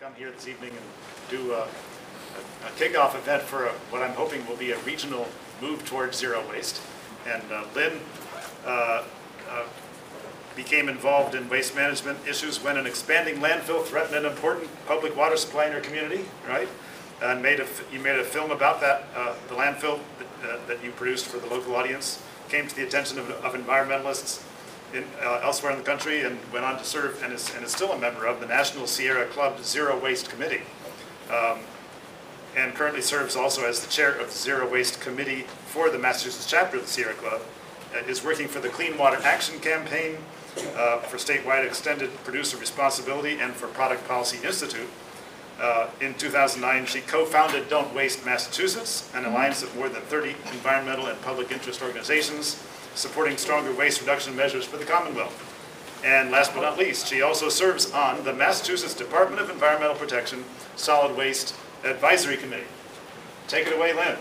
come here this evening and do a kickoff event for what I'm hoping will be a regional move towards zero waste. And Lynn became involved in waste management issues when an expanding landfill threatened an important public water supply in her community, right? And you made a film about that, the landfill that you produced for the local audience, came to the attention of environmentalists elsewhere in the country, and went on to serve, and is still a member of the National Sierra Club Zero Waste Committee, and currently serves also as the chair of the Zero Waste Committee for the Massachusetts chapter of the Sierra Club, is working for the Clean Water Action Campaign, for statewide extended producer responsibility, and for Product Policy Institute. In 2009, she co-founded Don't Waste Massachusetts, an alliance of more than 30 environmental and public interest organizations supporting stronger waste reduction measures for the Commonwealth. And last but not least, she also serves on the Massachusetts Department of Environmental Protection Solid Waste Advisory Committee. Take it away, Lynn.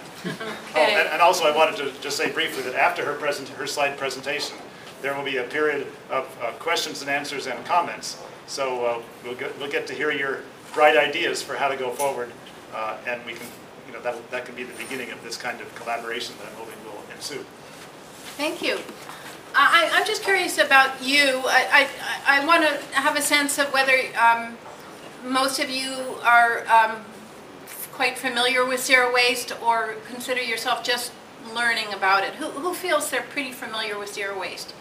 Okay. And also I wanted to just say briefly that after her slide presentation, there will be a period of questions and answers and comments. So we'll get to hear your bright ideas for how to go forward, and we can, that can be the beginning of this kind of collaboration that I'm hoping will ensue. Thank you. I'm just curious about you. I want to have a sense of whether most of you are quite familiar with zero waste, or consider yourself just learning about it. Who feels they're pretty familiar with zero waste?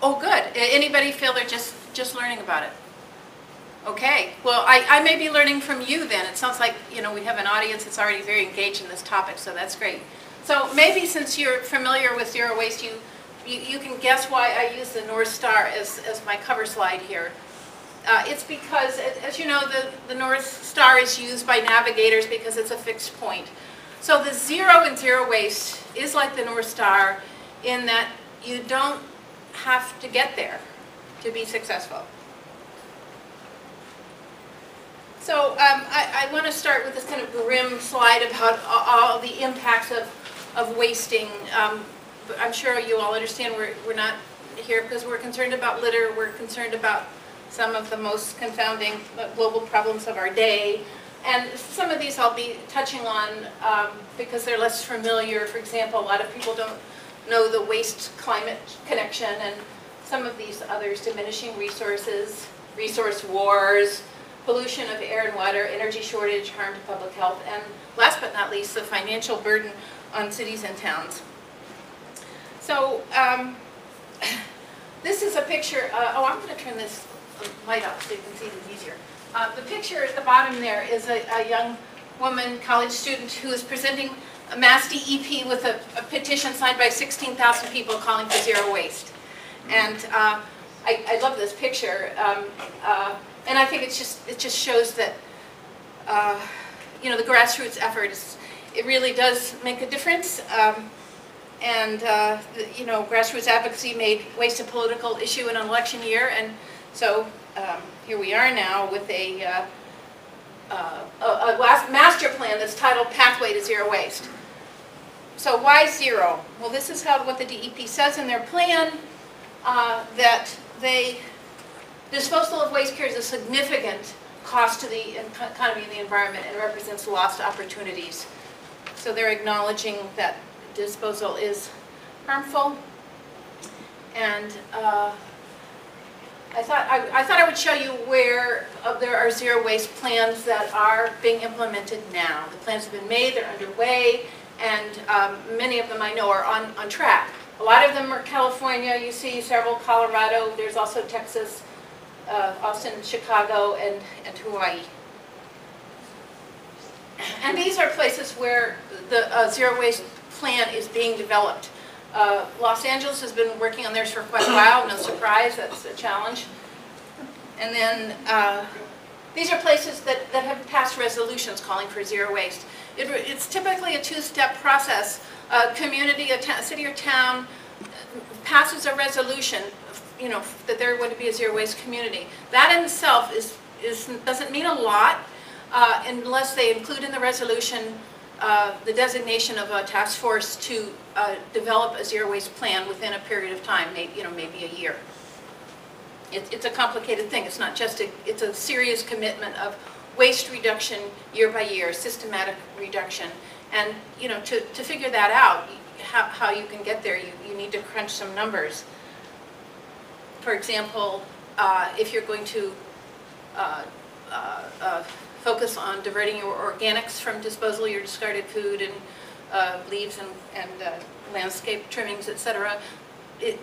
Oh, good. Anybody feel they're just learning about it? Okay. Well, I may be learning from you then. It sounds like we have an audience that's already very engaged in this topic, so that's great. So maybe since you're familiar with zero waste, you can guess why I use the North Star as my cover slide here. It's because, as you know, the North Star is used by navigators because it's a fixed point. So the zero in zero waste is like the North Star in that you don't have to get there to be successful. So I want to start with this kind of grim slide about all the impacts of wasting. I'm sure you all understand we're not here because we're concerned about litter. We're concerned about some of the most confounding global problems of our day. And some of these I'll be touching on because they're less familiar. For example, a lot of people don't know the waste-climate connection, and some of these others, diminishing resources, resource wars, pollution of air and water, energy shortage, harm to public health, and last but not least, the financial burden on cities and towns. So this is a picture, I'm going to turn this light up so you can see it easier. The picture at the bottom there is a young woman, college student, who is presenting a Mass DEP with a petition signed by 16,000 people calling for zero waste. And I love this picture. And I think it just shows that the grassroots effort it really does make a difference. Grassroots advocacy made waste a political issue in an election year, and so here we are now with a master plan that's titled Pathway to Zero Waste. So why zero? Well, this is what the DEP says in their plan, that disposal of waste carries a significant cost to the economy and the environment and represents lost opportunities. So they're acknowledging that disposal is harmful. And I thought I would show you where there are zero waste plans that are being implemented now. The plans have been made, they're underway, and many of them I know are on track. A lot of them are California, you see several Colorado, there's also Texas, Austin, Chicago, and Hawaii. And these are places where the zero waste plan is being developed. Los Angeles has been working on theirs for quite a while, no surprise, that's a challenge. And then these are places that have passed resolutions calling for zero waste. It's typically a two-step process. A community, a city or town passes a resolution, that they're going to be a zero waste community. That in itself doesn't mean a lot unless they include in the resolution the designation of a task force to develop a zero waste plan within a period of time, maybe a year. it's a complicated thing. It's not just it's a serious commitment of waste reduction year by year, systematic reduction. And to figure that out, how you can get there, you need to crunch some numbers. For example, if you're going to focus on diverting your organics from disposal, your discarded food and leaves and landscape trimmings, etc.,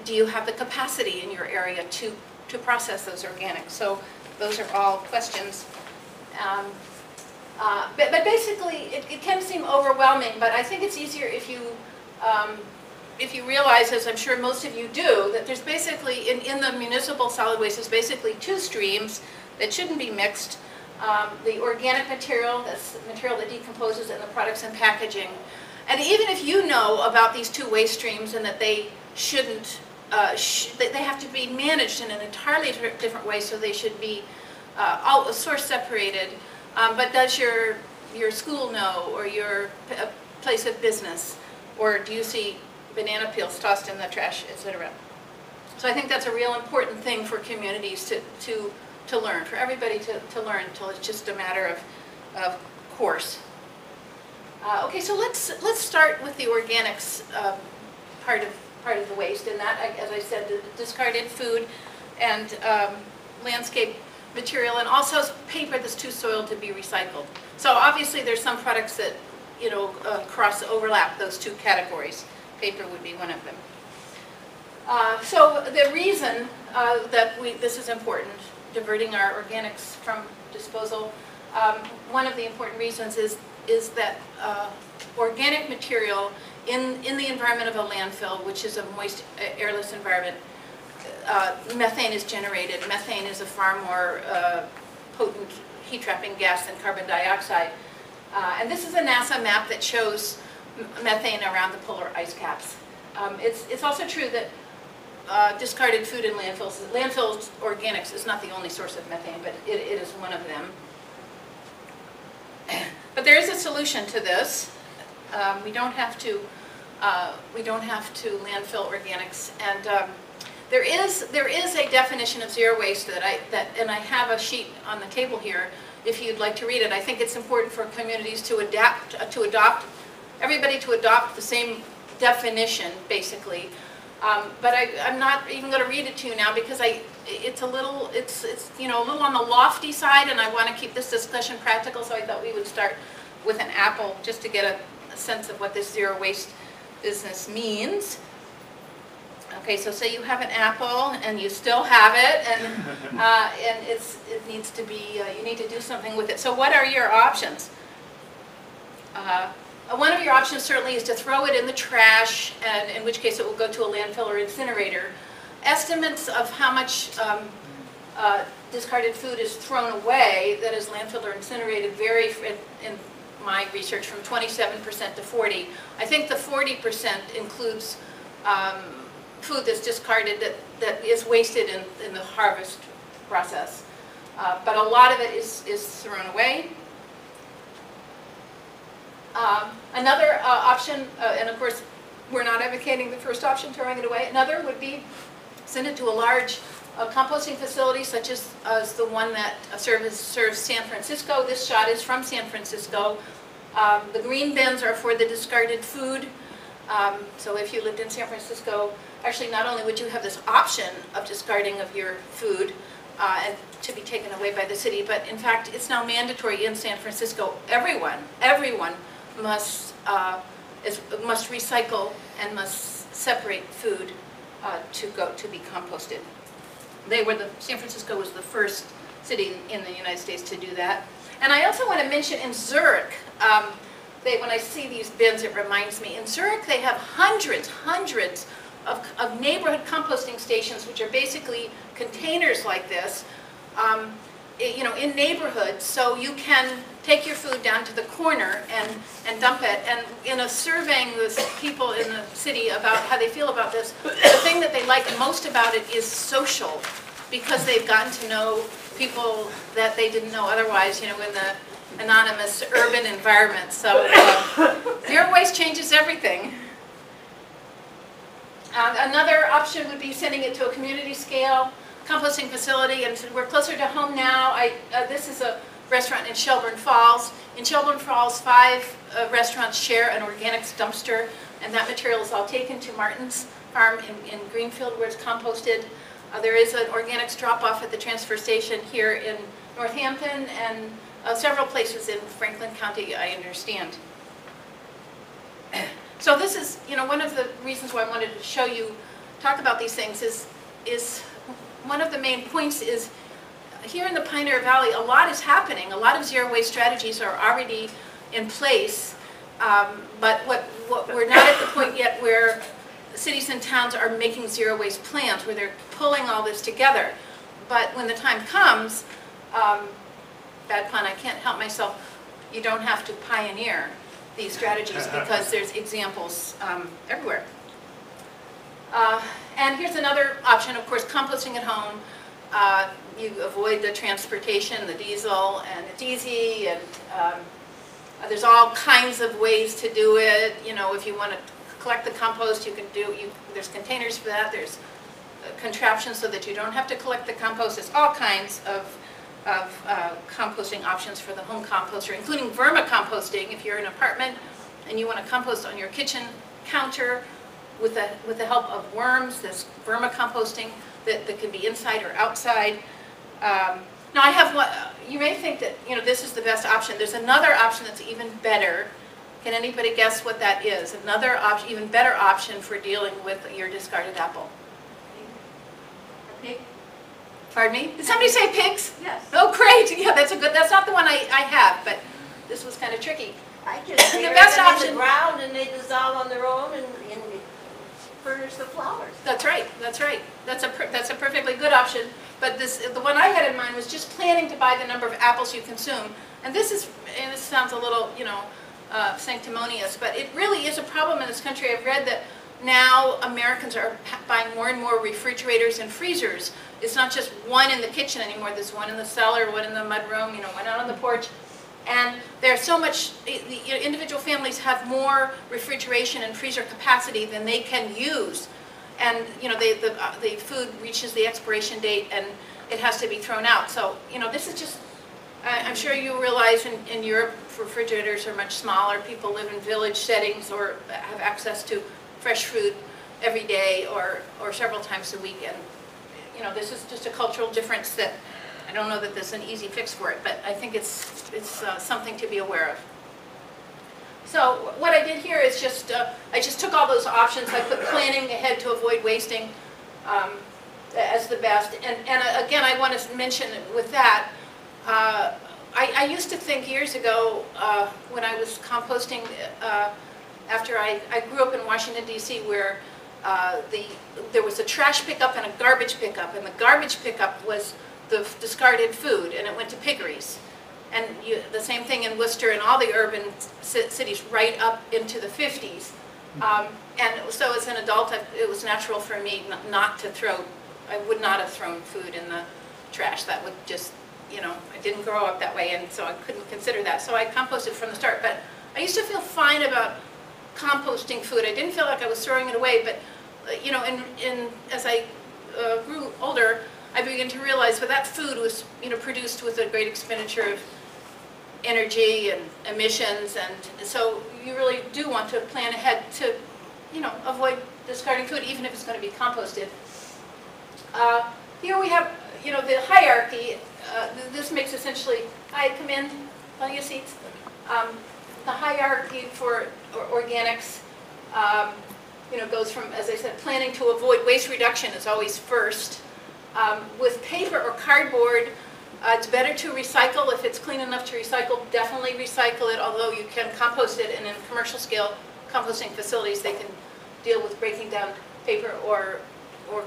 do you have the capacity in your area to process those organics? So those are all questions. But basically, it can seem overwhelming, but I think it's easier if you realize, as I'm sure most of you do, that there's basically, in the municipal solid waste, there's basically two streams that shouldn't be mixed. The organic material, that's the material that decomposes, and the products and packaging. And even if you know about these two waste streams and that they shouldn't, they have to be managed in an entirely different way, so they should be all source separated. But does your school know, or your place of business, or do you see banana peels tossed in the trash, etc.? So I think that's a real important thing for communities to learn, for everybody to learn, until it's just a matter of course. Okay, so let's start with the organics part of the waste, and that, as I said, the discarded food and landscape material, and also paper that's too soiled to be recycled. So obviously there's some products that overlap those two categories. Paper would be one of them. So the reason that this is important, diverting our organics from disposal, one of the important reasons is that organic material in the environment of a landfill, which is a moist, airless environment, methane is generated. Methane is a far more potent heat-trapping gas than carbon dioxide. And this is a NASA map that shows methane around the polar ice caps. It's also true that discarded food in landfills organics is not the only source of methane, but it is one of them. But there is a solution to this. We don't have to landfill organics, and there is a definition of zero waste and I have a sheet on the table here if you'd like to read it. I think it's important for communities to adopt the same definition, basically. But I'm not even going to read it to you now because it's a little on the lofty side, and I want to keep this discussion practical. So I thought we would start with an apple just to get a sense of what this zero waste business means. Okay, so say you have an apple and you still have it, and it needs to be you need to do something with it. So what are your options? One of your options certainly is to throw it in the trash, and in which case it will go to a landfill or incinerator. Estimates of how much discarded food is thrown away that is landfill or incinerated vary in my research from 27% to 40%. I think the 40% includes food that's discarded that is wasted in the harvest process. But a lot of it is thrown away. Another option, and of course we're not advocating the first option, throwing it away. Another would be send it to a large composting facility such as the one that serves San Francisco. This shot is from San Francisco. The green bins are for the discarded food. So if you lived in San Francisco, actually not only would you have this option of discarding of your food and to be taken away by the city, but in fact it's now mandatory in San Francisco. Everyone must recycle and must separate food to be composted. San Francisco was the first city in the United States to do that. And I also want to mention in Zurich, when I see these bins, it reminds me, in Zurich they have hundreds of neighborhood composting stations, which are basically containers like this, in neighborhoods, so you can take your food down to the corner and dump it. And in a surveying with people in the city about how they feel about this, the thing that they like most about it is social, because they've gotten to know people that they didn't know otherwise, in the anonymous urban environment. So zero waste changes everything. Another option would be sending it to a community scale. composting facility, and we're closer to home now. This is a restaurant in Shelburne Falls. In Shelburne Falls, 5 restaurants share an organics dumpster, and that material is all taken to Martin's farm in Greenfield, where it's composted. There is an organics drop-off at the transfer station here in Northampton, and several places in Franklin County, I understand. So this is, one of the reasons why I wanted to show you, talk about these things is one of the main points is here in the Pioneer Valley, a lot is happening. A lot of zero waste strategies are already in place, but what we're not at the point yet where cities and towns are making zero waste plans, where they're pulling all this together. But when the time comes, bad pun, I can't help myself, you don't have to pioneer these strategies because there's examples everywhere. And here's another option, of course, composting at home. You avoid the transportation, the diesel, and it's easy, and there's all kinds of ways to do it. If you want to collect the compost, you can there's containers for that, there's contraptions so that you don't have to collect the compost. There's all kinds of composting options for the home composter, including vermicomposting. If you're in an apartment and you want to compost on your kitchen counter with the help of worms, there's vermicomposting that can be inside or outside. Now I have what you may think that this is the best option. There's another option that's even better. Can anybody guess what that is? Another option, even better option for dealing with your discarded apple. A pig? Pardon me? Did somebody say pigs? Yes. Oh, great. Yeah, that's not the one I have, but this was kind of tricky. I just The best them option- in the ground and they dissolve on their own and furnish the flowers. That's right. That's right. That's a perfectly good option. But the one I had in mind was just planning to buy the number of apples you consume. And this sounds a little, sanctimonious, but it really is a problem in this country. I've read that now Americans are buying more and more refrigerators and freezers. It's not just one in the kitchen anymore. There's one in the cellar, one in the mudroom, one out on the porch. And there's so much, individual families have more refrigeration and freezer capacity than they can use. And, the food reaches the expiration date and it has to be thrown out. So, this is just, I'm sure you realize in Europe, refrigerators are much smaller. People live in village settings or have access to fresh food every day or several times a week. And, this is just a cultural difference that I don't know that there's an easy fix for it, but I think it's something to be aware of. So what I did here is I just took all those options. I put planning ahead to avoid wasting as the best. And again, I want to mention with that, I used to think years ago when I was composting, after I grew up in Washington, D.C., where there was a trash pickup and a garbage pickup, and the garbage pickup was the discarded food, and it went to piggeries. And the same thing in Worcester and all the urban cities right up into the 50s. And so as an adult, it was natural for me not to throw, I would not have thrown food in the trash. That would just, I didn't grow up that way, and so I couldn't consider that. So I composted from the start. But I used to feel fine about composting food. I didn't feel like I was throwing it away, but, as I grew older, I began to realize that food was, produced with a great expenditure of energy and emissions, and so you really do want to plan ahead to, avoid discarding food, even if it's going to be composted. Here we have, the hierarchy. This makes essentially, come in, plenty of seats. The hierarchy for organics, goes from, as I said, planning to avoid waste reduction is always first. With paper or cardboard, it's better to recycle. If it's clean enough to recycle, definitely recycle it, although you can compost it, and in commercial scale composting facilities, they can deal with breaking down paper or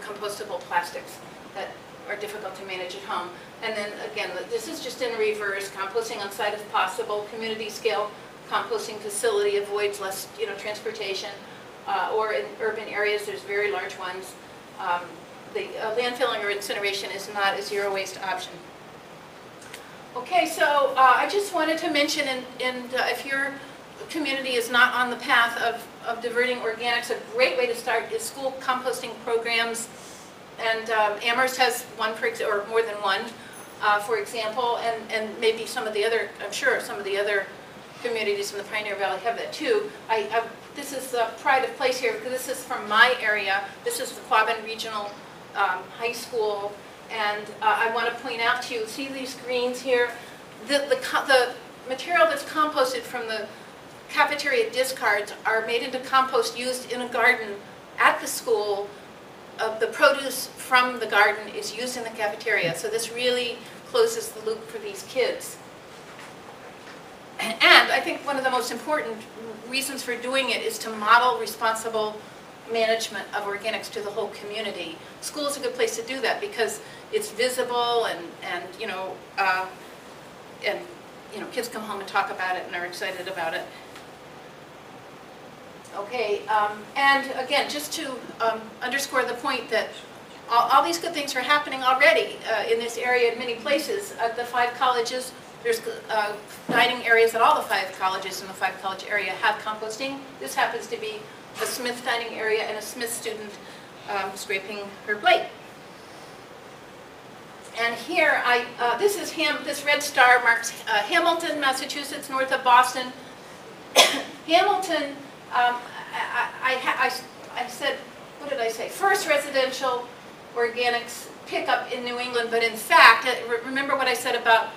compostable plastics that are difficult to manage at home. And then again, this is just in reverse, composting on site if possible, community scale composting facility avoids less transportation, or in urban areas there's very large ones. The landfilling or incineration is not a zero waste option. Okay, so I just wanted to mention, if your community is not on the path of diverting organics, a great way to start is school composting programs. Amherst has one, or more than one, for example, and maybe some of the other, I'm sure some of the other communities in the Pioneer Valley have that too. This is a pride of place here, because this is from my area. This is the Quabbin Regional High School, and I want to point out to you, see these greens here? The material that's composted from the cafeteria discards are made into compost used in a garden at the school. The produce from the garden is used in the cafeteria, so this really closes the loop for these kids. And I think one of the most important reasons for doing it is to model responsible management of organics to the whole community. School is a good place to do that because it's visible, and kids come home and talk about it and are excited about it. Okay, and again, just to underscore the point that all these good things are happening already in this area in many places. At the 5 colleges, there's dining areas at all the 5 colleges in the 5-college area have composting. This happens to be a Smith dining area and a Smith student scraping her plate. And here, this red star marks Hamilton, Massachusetts, north of Boston. Hamilton, I said, what did I say? First residential organics pickup in New England, but in fact, remember what I said about,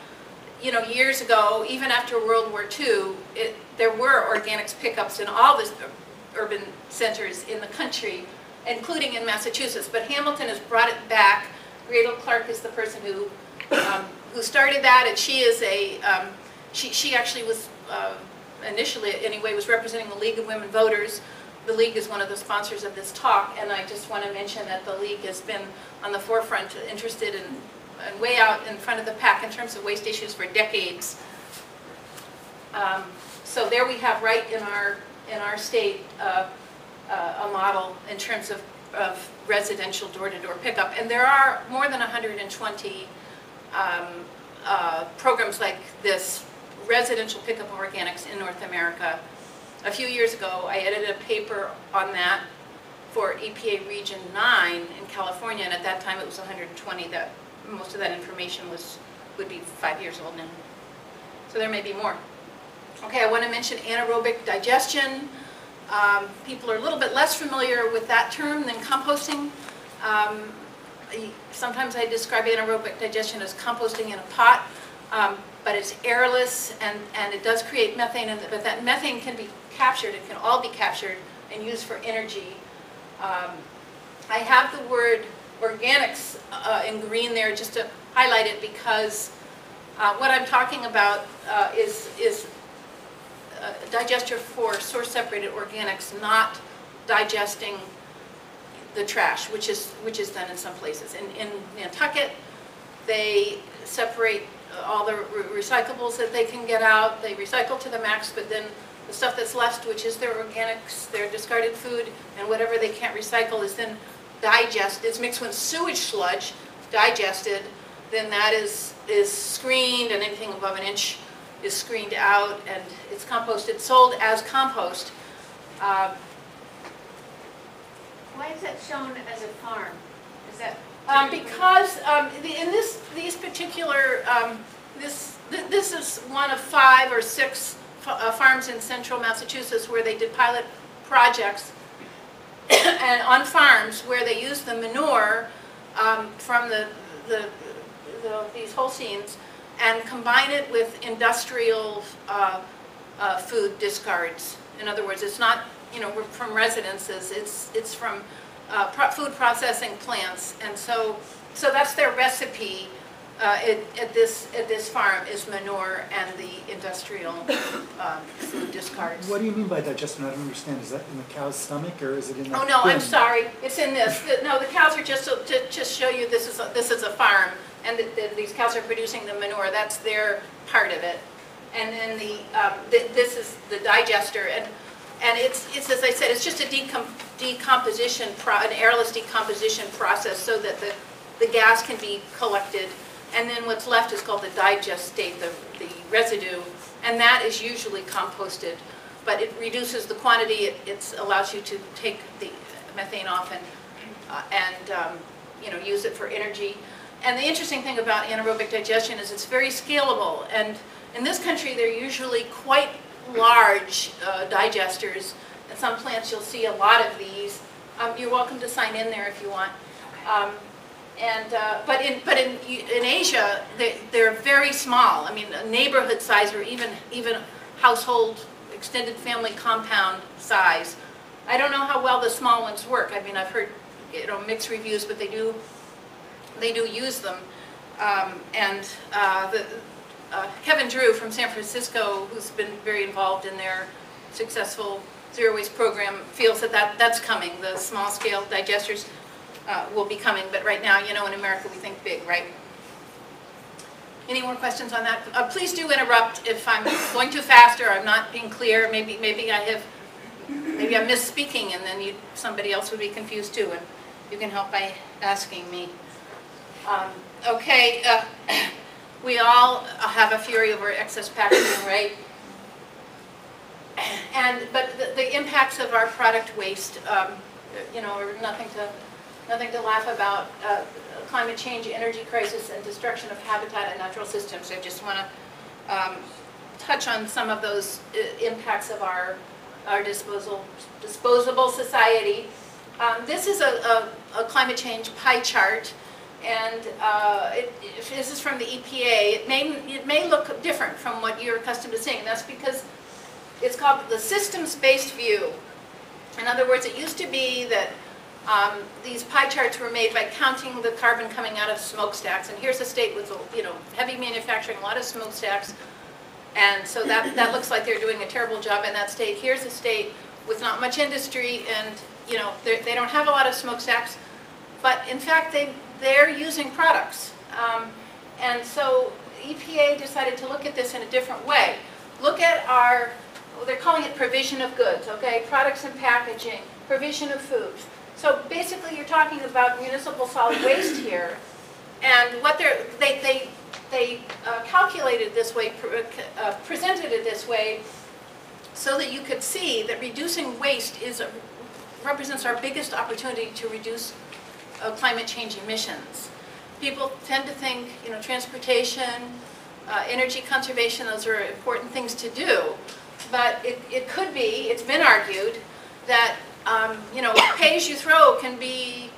years ago, even after World War II, there were organics pickups in all the urban centers in the country, including in Massachusetts. But Hamilton has brought it back. Gretel Clark is the person who started that, and she is she actually was initially, anyway, was representing the League of Women Voters. The League is one of the sponsors of this talk, and I just want to mention that the League has been on the forefront, interested in and way out in front of the pack in terms of waste issues for decades. So there we have right in our state a model in terms of residential door-to-door pickup, and there are more than 120 programs like this, residential pickup of organics in North America. A few years ago, I edited a paper on that for EPA Region 9 in California, and at that time it was 120. That most of that information would be 5 years old now. So there may be more. Okay, I want to mention anaerobic digestion. People are a little bit less familiar with that term than composting. Sometimes I describe anaerobic digestion as composting in a pot, but it's airless, and it does create methane, but that methane can be captured, it can all be captured and used for energy. I have the word organics in green there just to highlight it, because what I'm talking about is a digester for source-separated organics, not digesting the trash, which is done in some places. In Nantucket, they separate all the recyclables that they can get out. They recycle to the max, but then the stuff that's left, which is their organics, their discarded food, and whatever they can't recycle is then digested. It's mixed with sewage sludge, digested. Then that is screened, and anything above an inch is screened out, and it's composted, sold as compost. Why is that shown as a farm? Is that because in these particular this is one of 5 or 6 farms in central Massachusetts where they did pilot projects and on farms where they used the manure from these Holsteins and combine it with industrial food discards. In other words, it's not from residences. It's from food processing plants, and so that's their recipe at this farm is manure and the industrial food discards. What do you mean by digestion? I don't understand. Is that in the cow's stomach, or is it in the Oh no, bin? I'm sorry. It's in this. No, the cows are just to just show you this is a farm, and these cows are producing the manure. That's their part of it, and then this is the digester, and it's as I said, it's just a decomposition, an airless decomposition process, so that the gas can be collected, and then what's left is called the digestate, the residue, and that is usually composted, but it reduces the quantity. It allows you to take the methane off, use it for energy. And the interesting thing about anaerobic digestion is it's very scalable. And in this country, they're usually quite large digesters. In some plants, you'll see a lot of these. You're welcome to sign in there if you want. But in Asia, they're very small. I mean, neighborhood size or even household extended family compound size. I don't know how well the small ones work. I mean, I've heard mixed reviews, but they do use them. Kevin Drew from San Francisco, who's been very involved in their successful zero waste program, feels that's coming. The small scale digesters will be coming, but right now, in America we think big, right? Any more questions on that? Please do interrupt if I'm going too fast or I'm not being clear. Maybe I'm misspeaking, and then somebody else would be confused too, and you can help by asking me. Okay, we all have a fury over excess packaging, right? But the impacts of our product waste, are nothing to laugh about. Climate change, energy crisis, and destruction of habitat and natural systems. I just want to touch on some of those impacts of our disposable society. This is a climate change pie chart, and this is from the EPA. It may look different from what you're accustomed to seeing. That's because it's called the systems-based view. In other words, it used to be that these pie charts were made by counting the carbon coming out of smokestacks. And here's a state with heavy manufacturing, a lot of smokestacks. And so that looks like they're doing a terrible job in that state. Here's a state with not much industry, and they don't have a lot of smokestacks. But in fact, they're using products. And so EPA decided to look at this in a different way. Look at they're calling it provision of goods, okay? Products and packaging, provision of food. So basically, you're talking about municipal solid waste here, and what they calculated this way, presented it this way, so that you could see that reducing waste represents our biggest opportunity to reduce climate change emissions. People tend to think, transportation, energy conservation; those are important things to do, but it could be. It's been argued that pay-as-you-throw can be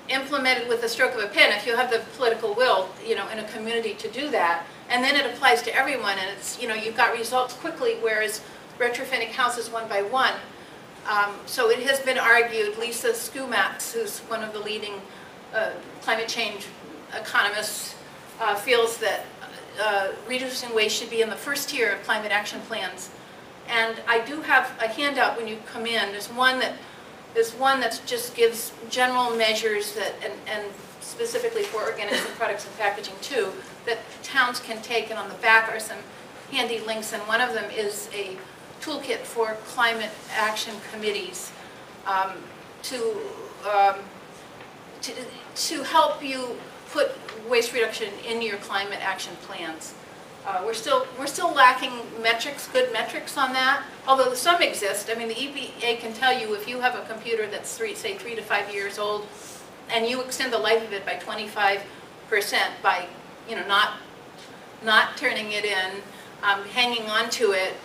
implemented with the stroke of a pen if you have the political will, in a community to do that. And then it applies to everyone, and it's, you've got results quickly, whereas retrofitting houses one by one. So it has been argued, Lisa Skumatz, who's one of the leading climate change economists, feels that reducing waste should be in the first tier of climate action plans. And I do have a handout when you come in. There's one that just gives general measures and specifically for organics and products and packaging too, that towns can take, and on the back are some handy links, and one of them is a toolkit for climate action committees to help you put waste reduction in your climate action plans. We're still lacking good metrics on that, although some exist. I mean, the EPA can tell you if you have a computer that's say 3 to 5 years old, and you extend the life of it by 25% by not turning it in, hanging on to it,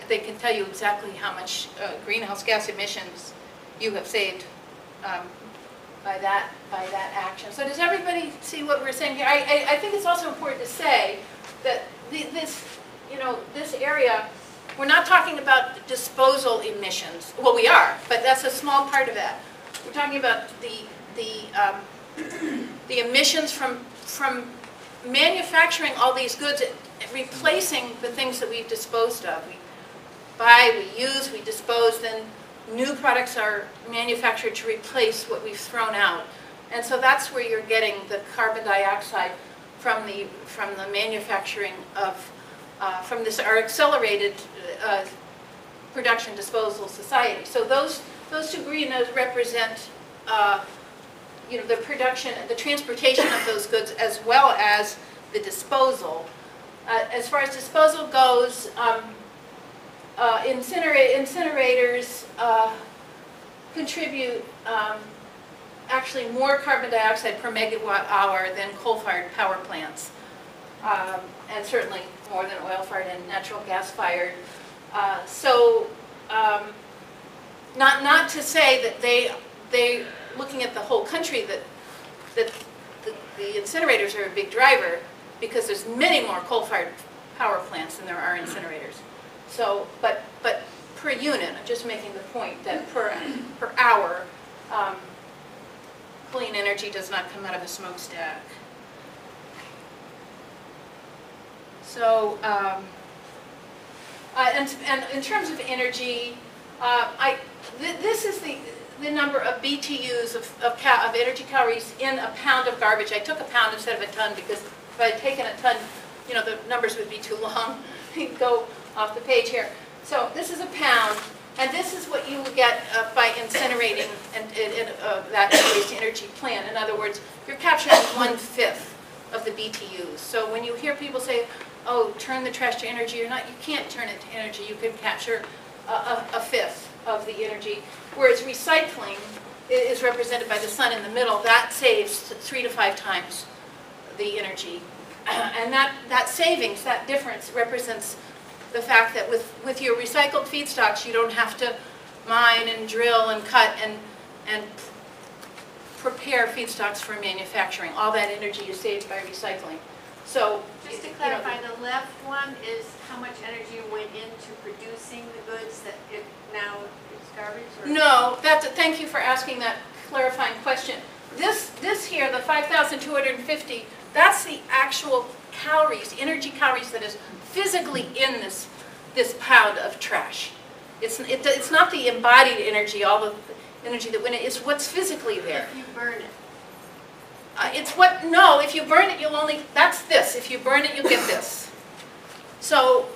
they can tell you exactly how much greenhouse gas emissions you have saved by that action. So does everybody see what we're saying here? I think it's also important to say that this area, we're not talking about disposal emissions. Well, we are, but that's a small part of that. We're talking about the emissions from manufacturing all these goods, replacing the things that we've disposed of. We buy, we use, we dispose, then new products are manufactured to replace what we've thrown out. And so that's where you're getting the carbon dioxide from the manufacturing of, our accelerated production disposal society. So those two green nodes represent the production, the transportation of those goods, as well as the disposal. As far as disposal goes, incinerators contribute actually more carbon dioxide per megawatt hour than coal-fired power plants, and certainly more than oil-fired and natural gas-fired. Not to say that they looking at the whole country that the incinerators are a big driver, because there's many more coal-fired power plants than there are incinerators. So, but per unit, I'm just making the point that per hour, clean energy does not come out of a smokestack. So, and in terms of energy, this is the number of BTUs of energy calories in a pound of garbage. I took a pound instead of a ton because if I had taken a ton, you know, the numbers would be too long. You'd go off the page here. So this is a pound, and this is what you would get by incinerating that waste energy plant. In other words, you're capturing 1/5 of the BTUs. So when you hear people say, "Oh, turn the trash to energy," or not, you can't turn it to energy. You can capture a fifth of the energy. Whereas recycling is represented by the sun in the middle. That saves 3 to 5 times the energy. And that savings, that difference, represents the fact that with your recycled feedstocks, you don't have to mine and drill and cut and prepare feedstocks for manufacturing. All that energy is saved by recycling. So, just to clarify, the left one is how much energy went into producing the goods that it now is garbage? Or? No, thank you for asking that clarifying question. This here, the 5,250, that's the actual calories, energy calories that is physically in this pound of trash. It's not the embodied energy, all the energy that went in. It's what's physically there. If you burn it. No, if you burn it, you'll only, that's this. If you burn it, you'll get this. So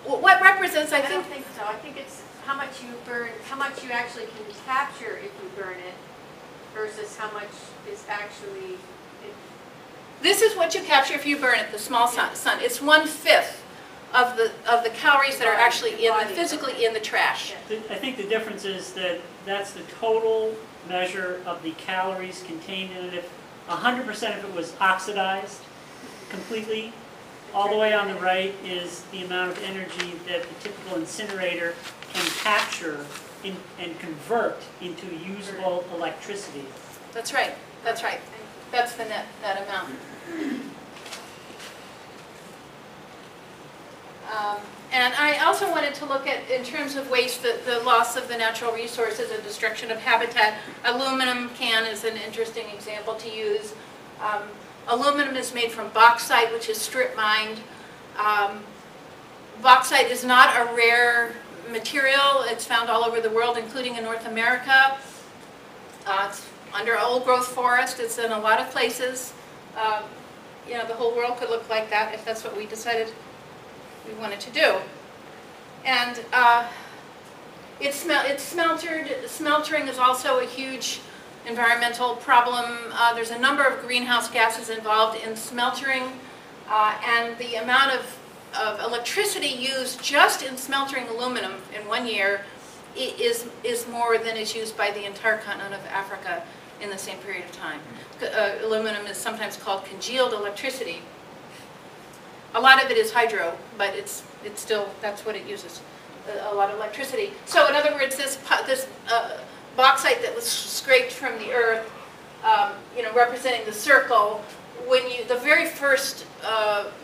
what represents, I don't think so. I think it's how much you burn, how much you actually can capture if you burn it versus how much is actually. This is what you capture if you burn it, the small sun. It's 1/5 of the calories that are actually physically in the trash. I think the difference is that that's the total measure of the calories contained in it. If 100% of it was oxidized completely, all the way on the right is the amount of energy that the typical incinerator can capture and convert into usable electricity. That's right. That's right. That's the net amount. And I also wanted to look at, in terms of waste, the loss of the natural resources and destruction of habitat. Aluminum can is an interesting example to use. Aluminum is made from bauxite, which is strip mined. Bauxite is not a rare material. It's found all over the world, including in North America. It's under old growth forest. It's in a lot of places. You know, the whole world could look like that if that's what we decided we wanted to do. And it's smeltered. Smeltering is also a huge environmental problem. There's a number of greenhouse gases involved in smeltering, and the amount of electricity used just in smeltering aluminum in 1 year is more than is used by the entire continent of Africa in the same period of time. Aluminum is sometimes called congealed electricity. A lot of it is hydro, but it's still, that's what it uses, a lot of electricity. So in other words, this bauxite that was scraped from the earth, you know, representing the circle, the very first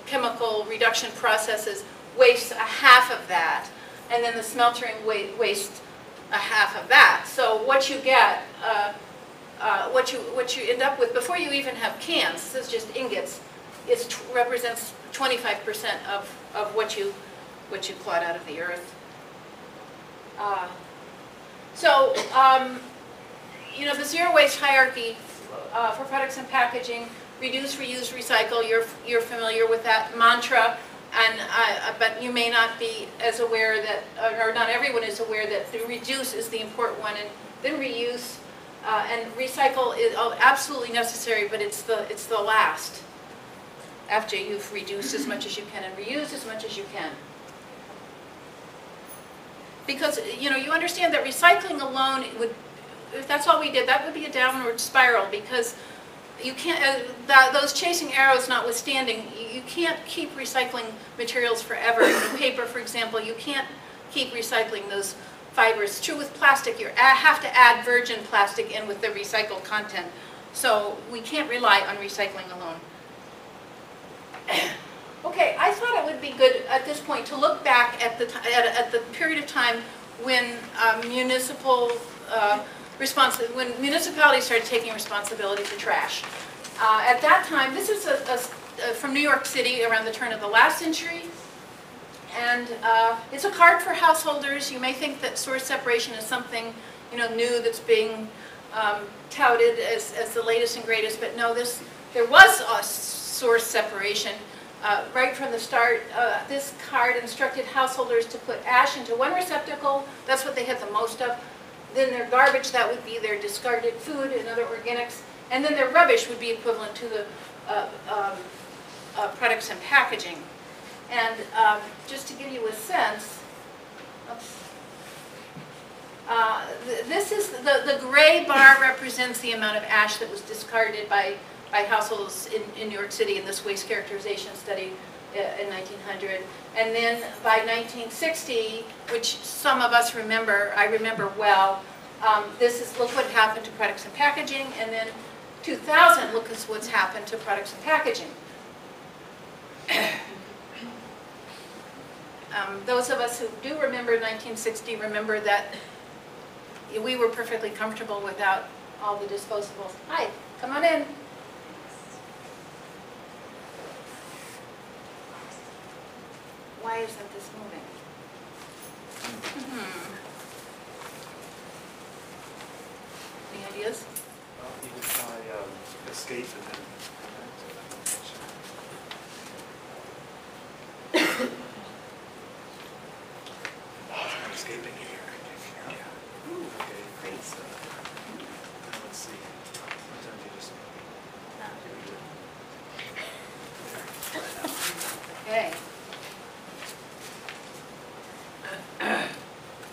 chemical reduction processes waste a half of that, and then the smeltering wastes a half of that. So what you get, what you end up with before you even have cans, this is just ingots, represents 25% of what you clawed out of the earth. You know, the zero waste hierarchy for products and packaging, reduce, reuse, recycle. You're familiar with that mantra, and but you may not be as aware that, or not everyone is aware that the reduce is the important one, and then reuse and recycle is absolutely necessary, but it's the last. After you've reduced as much as you can and reused as much as you can. Because, you know, you understand that recycling alone if that's all we did, that would be a downward spiral, because you can't, those chasing arrows notwithstanding, you can't keep recycling materials forever. In paper, for example, you can't keep recycling those fibers. It's true with plastic. You have to add virgin plastic in with the recycled content. So we can't rely on recycling alone. Okay, I thought it would be good at this point to look back at the period of time when when municipalities started taking responsibility for trash. At that time, this is from New York City around the turn of the last century. And it's a card for householders. You may think that source separation is something, new that's being touted as the latest and greatest, but no, there was a source separation. Right from the start, this card instructed householders to put ash into one receptacle. That's what they had the most of. Then their garbage, that would be their discarded food and other organics. And then their rubbish would be equivalent to the products and packaging. And just to give you a sense, this is the gray bar represents the amount of ash that was discarded by households in New York City in this waste characterization study in 1900. And then by 1960, which some of us remember, I remember well, look what happened to products and packaging. And then 2000, look at what's happened to products and packaging. Those of us who do remember 1960 remember that we were perfectly comfortable without all the disposables. Hi, come on in. Why isn't this moving? Any ideas? You can try escape and then. Escaping here. Yeah. Okay. Great. So, let's see. Sometimes you just. Okay.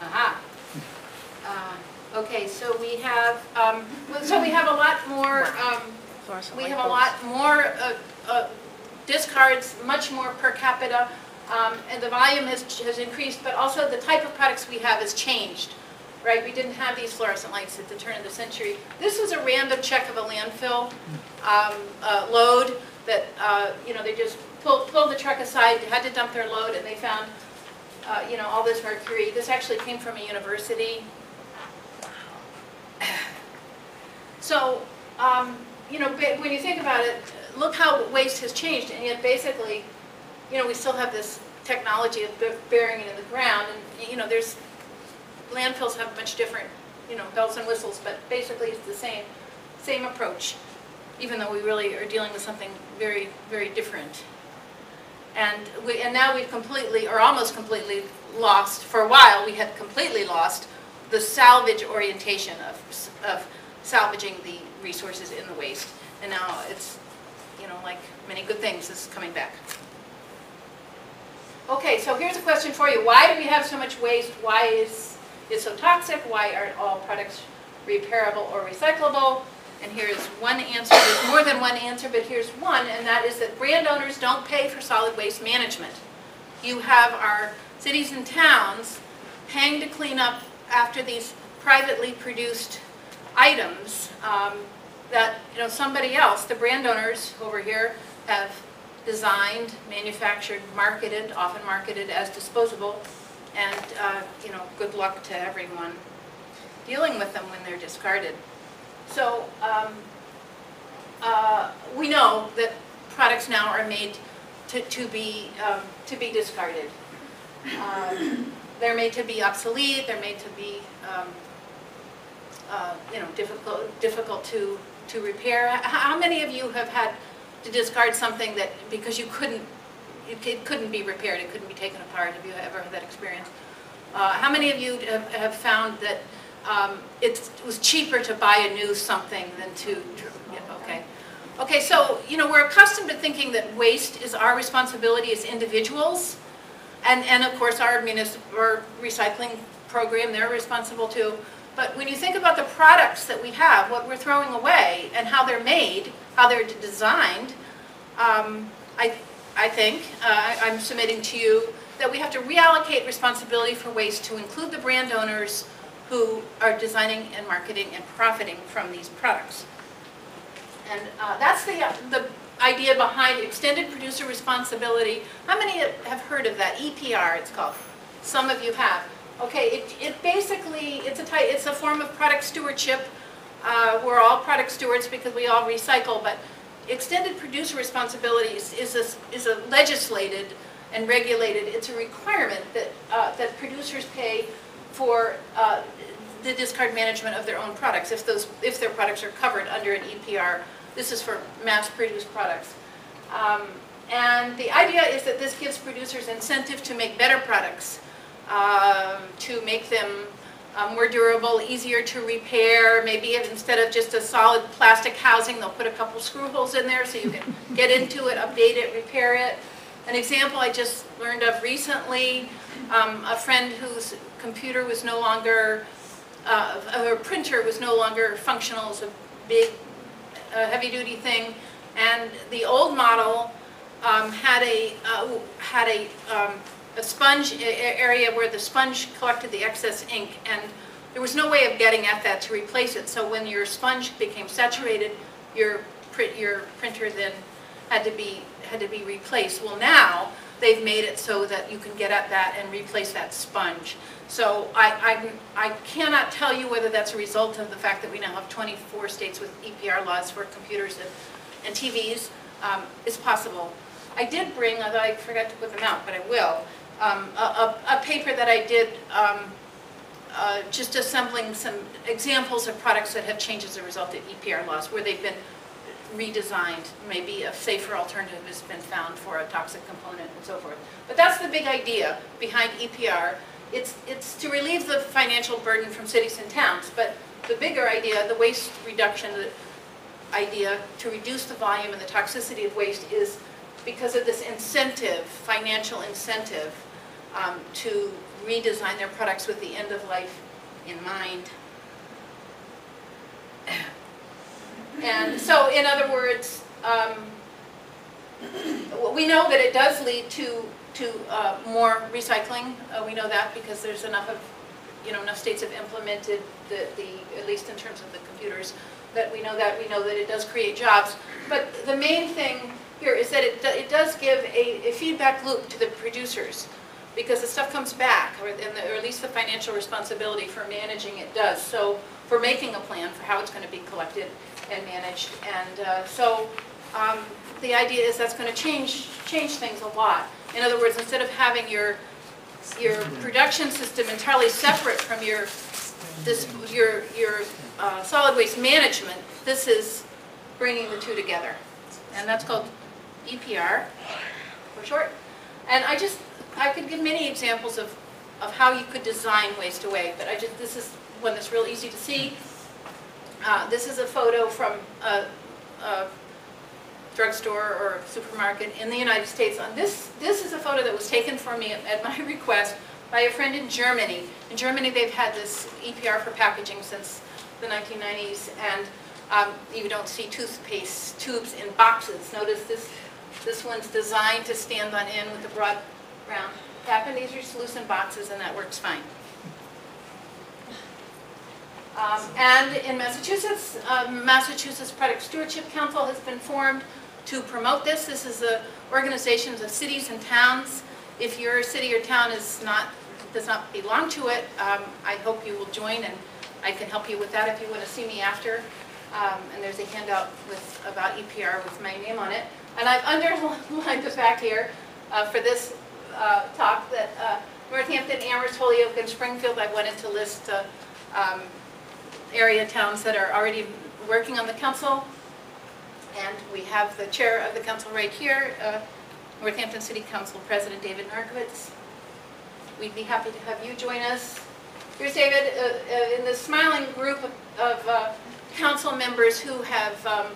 Aha. Okay, so we have a lot more. We have a lot more discards, much more per capita, and the volume has increased. But also the type of products we have has changed. Right? We didn't have these fluorescent lights at the turn of the century. This was a random check of a landfill load that they just pulled the truck aside, had to dump their load, and they found all this mercury. This actually came from a university. So, when you think about it, look how waste has changed, and yet basically, we still have this technology of burying it in the ground, and there's landfills have much different, bells and whistles, but basically it's the same approach, even though we really are dealing with something very, very different. And now we've completely, or almost completely lost, for a while we had completely lost the salvage orientation of salvaging the resources in the waste. And now it's, like many good things, is coming back. Okay, so here's a question for you. Why do we have so much waste? Why is it so toxic? Why aren't all products repairable or recyclable? And here's one answer. There's more than one answer, but here's one, and that is that brand owners don't pay for solid waste management. You have our cities and towns paying to clean up after these privately produced items that somebody else, the brand owners over here, have designed, manufactured, marketed, often marketed as disposable, and good luck to everyone dealing with them when they're discarded. So we know that products now are made to be discarded. They're made to be obsolete. They're made to be difficult to repair. How many of you have had to discard something that because it couldn't be repaired, it couldn't be taken apart? Have you ever had that experience? How many of you have found that it was cheaper to buy a new something than to okay. Okay, so we're accustomed to thinking that waste is our responsibility as individuals, and of course our municipal recycling program, they're responsible too. But when you think about the products that we have, what we're throwing away, and how they're made, how they're designed, I think, I'm submitting to you, that we have to reallocate responsibility for waste to include the brand owners who are designing and marketing and profiting from these products. And that's the idea behind extended producer responsibility. How many have heard of that? EPR, it's called. Some of you have. Okay, it basically, it's a form of product stewardship. We're all product stewards because we all recycle, but extended producer responsibility is a legislated and regulated, it's a requirement that producers pay for the discard management of their own products if their products are covered under an EPR. This is for mass-produced products. And the idea is that this gives producers incentive to make better products, to make them more durable, easier to repair. Maybe instead of just a solid plastic housing, they'll put a couple screw holes in there so you can get into it, update it, repair it. An example I just learned of recently, a friend whose computer was no longer, her printer was no longer functional. It was a big, heavy-duty thing, and the old model had a sponge area where the sponge collected the excess ink, and there was no way of getting at that to replace it. So when your sponge became saturated, your printer then had to be replaced. Well, now they've made it so that you can get at that and replace that sponge. So I cannot tell you whether that's a result of the fact that we now have 24 states with EPR laws for computers and TVs. It's possible. I did bring, although I forgot to put them out, but I will, a paper that I did just assembling some examples of products that have changed as a result of EPR laws, where they've been redesigned. Maybe a safer alternative has been found for a toxic component and so forth. But that's the big idea behind EPR. It's to relieve the financial burden from cities and towns, but the bigger idea, the waste reduction idea to reduce the volume and the toxicity of waste, is because of this incentive, financial incentive, to redesign their products with the end of life in mind. And so, in other words, we know that it does lead to more recycling. We know that because there's enough states have implemented at least in terms of the computers, that we know that it does create jobs. But the main thing here is that it does give a feedback loop to the producers, because the stuff comes back, or at least the financial responsibility for managing it does. So for making a plan for how it's going to be collected and managed. And so the idea is that's going to change things a lot. In other words, instead of having your production system entirely separate from your solid waste management, this is bringing the two together. And that's called EPR for short. And I could give many examples of how you could design waste away, but this is one that's real easy to see. This is a photo from a drugstore or supermarket in the United States. This is a photo that was taken for me at my request by a friend in Germany. In Germany, they've had this EPR for packaging since the 1990s, and you don't see toothpaste tubes in boxes. Notice this one's designed to stand on end with a broad round cap, and these are just loose in boxes, and that works fine. And in Massachusetts, Massachusetts Product Stewardship Council has been formed to promote this. This is the organizations of cities and towns. If your city or town does not belong to it, I hope you will join, and I can help you with that if you want to see me after. And there's a handout about EPR with my name on it. And I've underlined the fact here for this talk that Northampton, Amherst, Holyoke, and Springfield, I wanted to list area towns that are already working on the council. And we have the chair of the council right here, Northampton City Council President David Narkowitz. We'd be happy to have you join us. Here's David in the smiling group of council members who have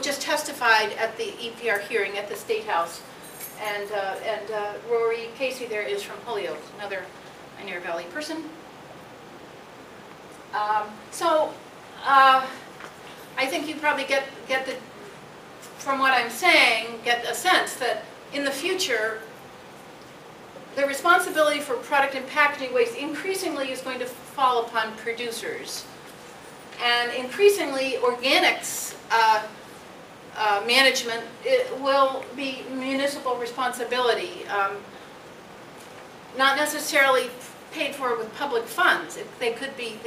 just testified at the EPR hearing at the State House. And Rory Casey there is from Holyoke, another Pioneer Valley person. I think you probably get the, from what I'm saying, get a sense that in the future, the responsibility for product and packaging waste increasingly is going to fall upon producers. And increasingly, organics management will be municipal responsibility, not necessarily paid for with public funds. They could be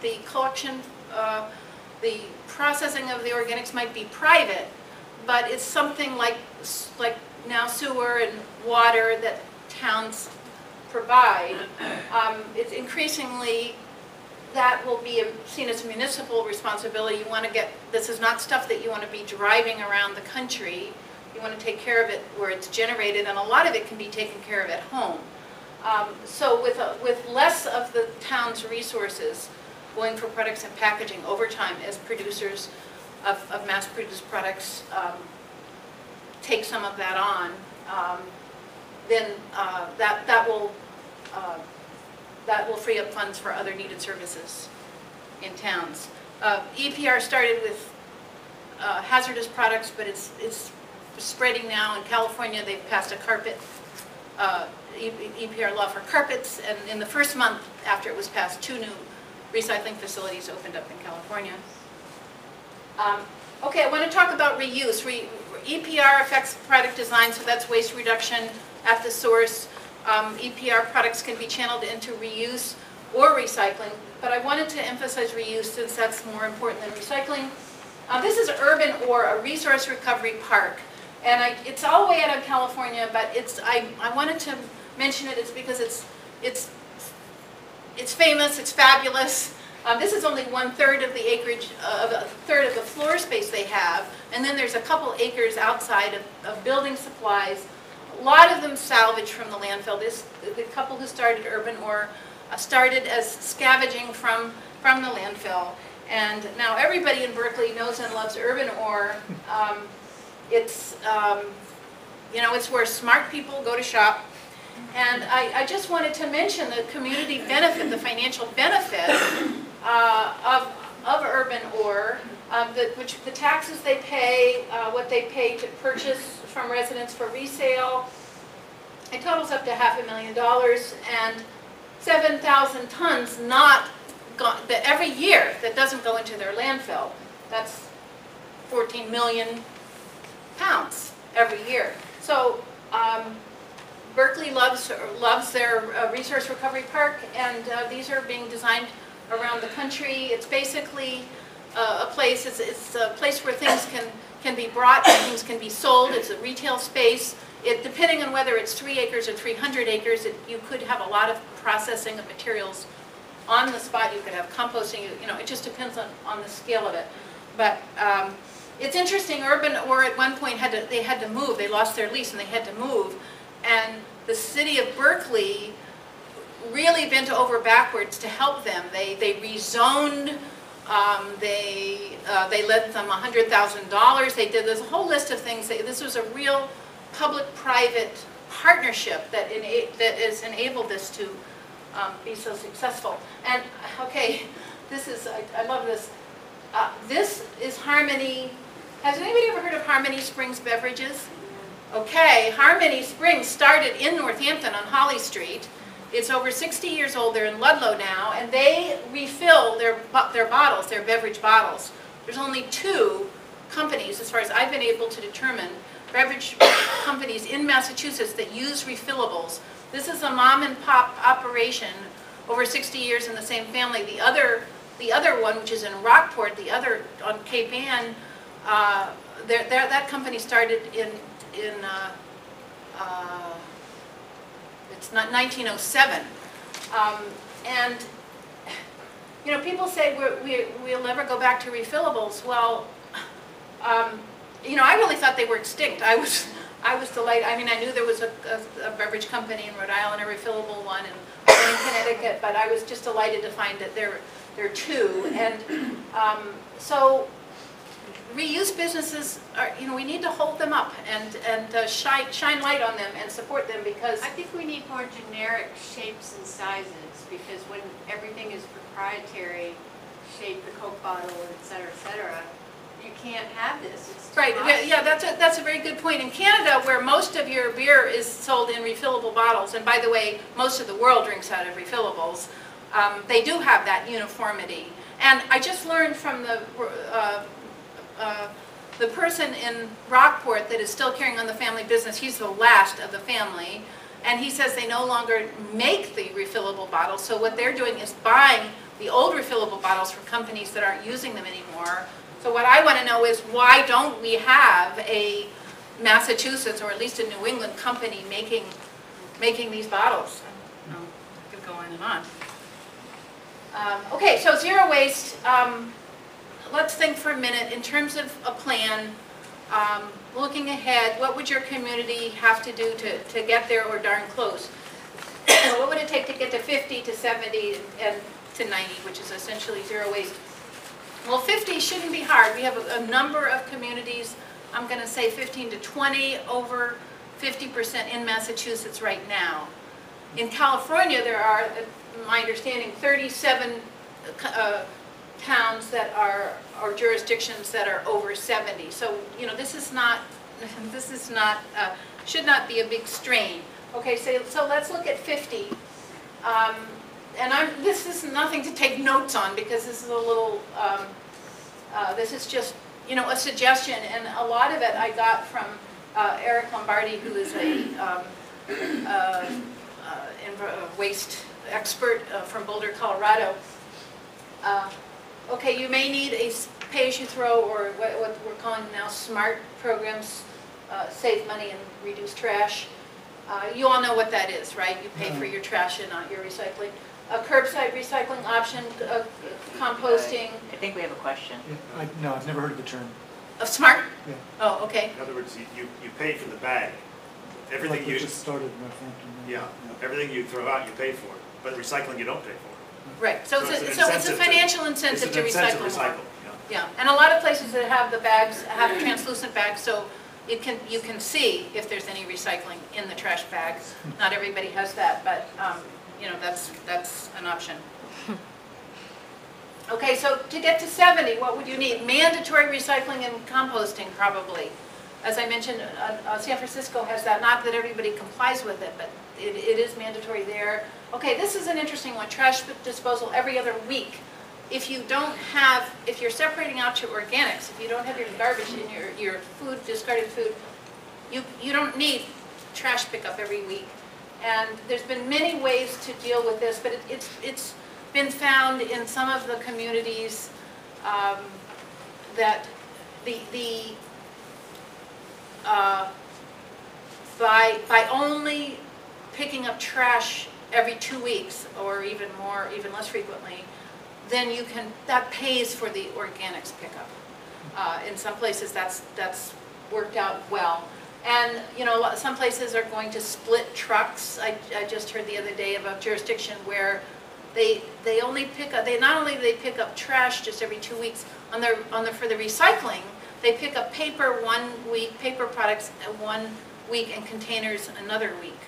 the collection, the processing of the organics might be private, but it's something like now sewer and water that towns provide. It's increasingly, that will be seen as a municipal responsibility. You want to get, this is not stuff that you want to be driving around the country. You want to take care of it where it's generated, and a lot of it can be taken care of at home. So with less of the town's resources going for products and packaging over time as producers of mass-produced products take some of that on, then that will free up funds for other needed services in towns. EPR started with hazardous products, but it's spreading now. In California, they've passed a carpet EPR law for carpets, and in the first month after it was passed, 2 new recycling facilities opened up in California. Okay, I want to talk about reuse. EPR affects product design, so that's waste reduction at the source. EPR products can be channeled into reuse or recycling, but I wanted to emphasize reuse since that's more important than recycling. This is Urban Ore, a resource recovery park, and it's all the way out of California, but I wanted to mention it. It's because it's famous, it's fabulous. This is only 1/3 of the acreage, a third of the floor space they have, and then there's a couple acres outside of building supplies. A lot of them salvaged from the landfill. The couple who started Urban Ore started as scavenging from the landfill, and now everybody in Berkeley knows and loves Urban Ore. It's it's where smart people go to shop. And I just wanted to mention the community benefit, the financial benefit of Urban Ore, which the taxes they pay, what they pay to purchase from residents for resale. It totals up to $500,000, and 7,000 tons not gone every year that doesn't go into their landfill. That's 14 million pounds every year. So Berkeley loves their resource recovery park, and these are being designed around the country. It's basically a place. It's a place where things can be brought and things can be sold. It's a retail space. Depending on whether it's 3 acres or 300 acres, you could have a lot of processing of materials on the spot. You could have composting. It just depends on the scale of it. But it's interesting. Urban Ore at one point they had to move. They lost their lease and they had to move. And the city of Berkeley really bent over backwards to help them. They rezoned. They lent them $100,000. They did this whole list of things. This was a real public-private partnership that has enabled this to be so successful. And okay, I love this. This is Harmony. Has anybody ever heard of Harmony Springs Beverages? Okay, Harmony Springs started in Northampton on Holly Street. It's over 60 years old. They're in Ludlow now, and they refill their bottles, their beverage bottles. There's only 2 companies, as far as I've been able to determine, beverage companies in Massachusetts that use refillables. This is a mom and pop operation over 60 years in the same family. The other one, which is in Rockport, the other on Cape Ann, that company started in it's not 1907, and people say we'll never go back to refillables. Well, I really thought they were extinct. I was delighted. I mean, I knew there was a beverage company in Rhode Island, a refillable one, and in Connecticut, but I was just delighted to find that there are 2, and so reuse businesses are, you know, we need to hold them up and shine light on them and support them, because I think we need more generic shapes and sizes, because when everything is proprietary, shape, the Coke bottle, et cetera, you can't have this. It's too right, much. yeah, that's a very good point. In Canada, where most of your beer is sold in refillable bottles, and by the way, most of the world drinks out of refillables, they do have that uniformity. And I just learned from the person in Rockport that is still carrying on the family business. He's the last of the family, and he says they no longer make the refillable bottles. So what they're doing is buying the old refillable bottles from companies that aren't using them anymore. So what I want to know is, why don't we have a Massachusetts, or at least a New England company making these bottles? I could go on and on. Okay, so zero waste. Let's think for a minute in terms of a plan. Looking ahead, what would your community have to do to get there, or darn close? What would it take to get to 50, to 70, and to 90, which is essentially zero waste? Well, 50 shouldn't be hard. We have a number of communities. I'm going to say 15 to 20, over 50% in Massachusetts right now. In California, there are, my understanding, 37 towns that are, or jurisdictions that are over 70. So, you know, this is not, should not be a big strain. Okay, so let's look at 50. And this is nothing to take notes on, because this is a little, this is just, you know, a suggestion, and a lot of it I got from Eric Lombardi, who is a waste expert from Boulder, Colorado. Okay, you may need a pay-as-you-throw, or what we're calling now SMART programs, save money and reduce trash. You all know what that is, right? You pay for your trash and not your recycling. A curbside recycling option, composting. I think we have a question. Yeah, no, I've never heard of the term. Of SMART? Yeah. Oh, okay. In other words, you pay for the bag. Everything Like we you just started in Northampton. yeah, everything you throw out, you pay for. But recycling, you don't pay for. Right. So, So it's it's a an financial It's incentive an to incentive recycle to more. recycle. Yeah. Yeah, and a lot of places that have the bags have translucent bags, so you can see if there's any recycling in the trash bags. Not everybody has that, but you know, that's an option. Okay, so to get to 70, what would you need? Mandatory recycling and composting, probably. As I mentioned, San Francisco has that. Not that everybody complies with it, but it is mandatory there. Okay, this is an interesting one. Trash disposal every other week. If you don't have, if you're separating out your organics, if you don't have your garbage in your food, discarded food, you don't need trash pickup every week. And there's been many ways to deal with this, but it's been found in some of the communities that by only picking up trash every 2 weeks, or even more, even less frequently, then that pays for the organics pickup. In some places that's worked out well. And you know, some places are going to split trucks. I just heard the other day of a jurisdiction where they only pick up, not only do they pick up trash just every 2 weeks, for the recycling, they pick up paper 1 week, paper products 1 week, and containers another week.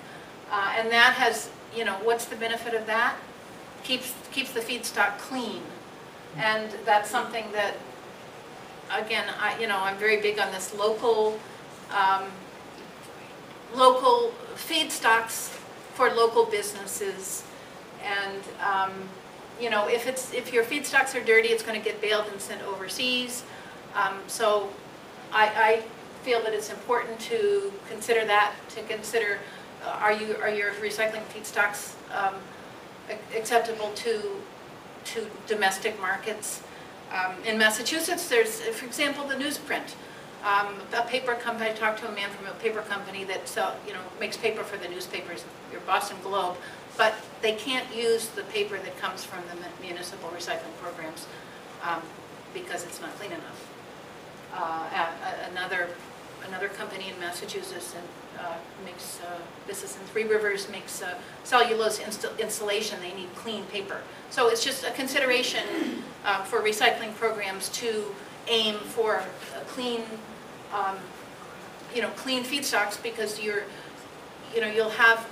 And that has, you know, what's the benefit of that? Keeps the feedstock clean. And that's something that, again, I'm very big on this local feedstocks for local businesses. And you know, if your feedstocks are dirty, it's going to get baled and sent overseas. So I feel that it's important to consider that. To consider, are your recycling feedstocks acceptable to domestic markets? In Massachusetts, there's, for example, the newsprint. A paper company, I talked to a man from a paper company that makes paper for the newspapers, your Boston Globe, but they can't use the paper that comes from the municipal recycling programs because it's not clean enough. Another company in Massachusetts makes, this is in Three Rivers, makes cellulose insulation. They need clean paper. So it's just a consideration for recycling programs to aim for clean, clean feedstocks, because you'll have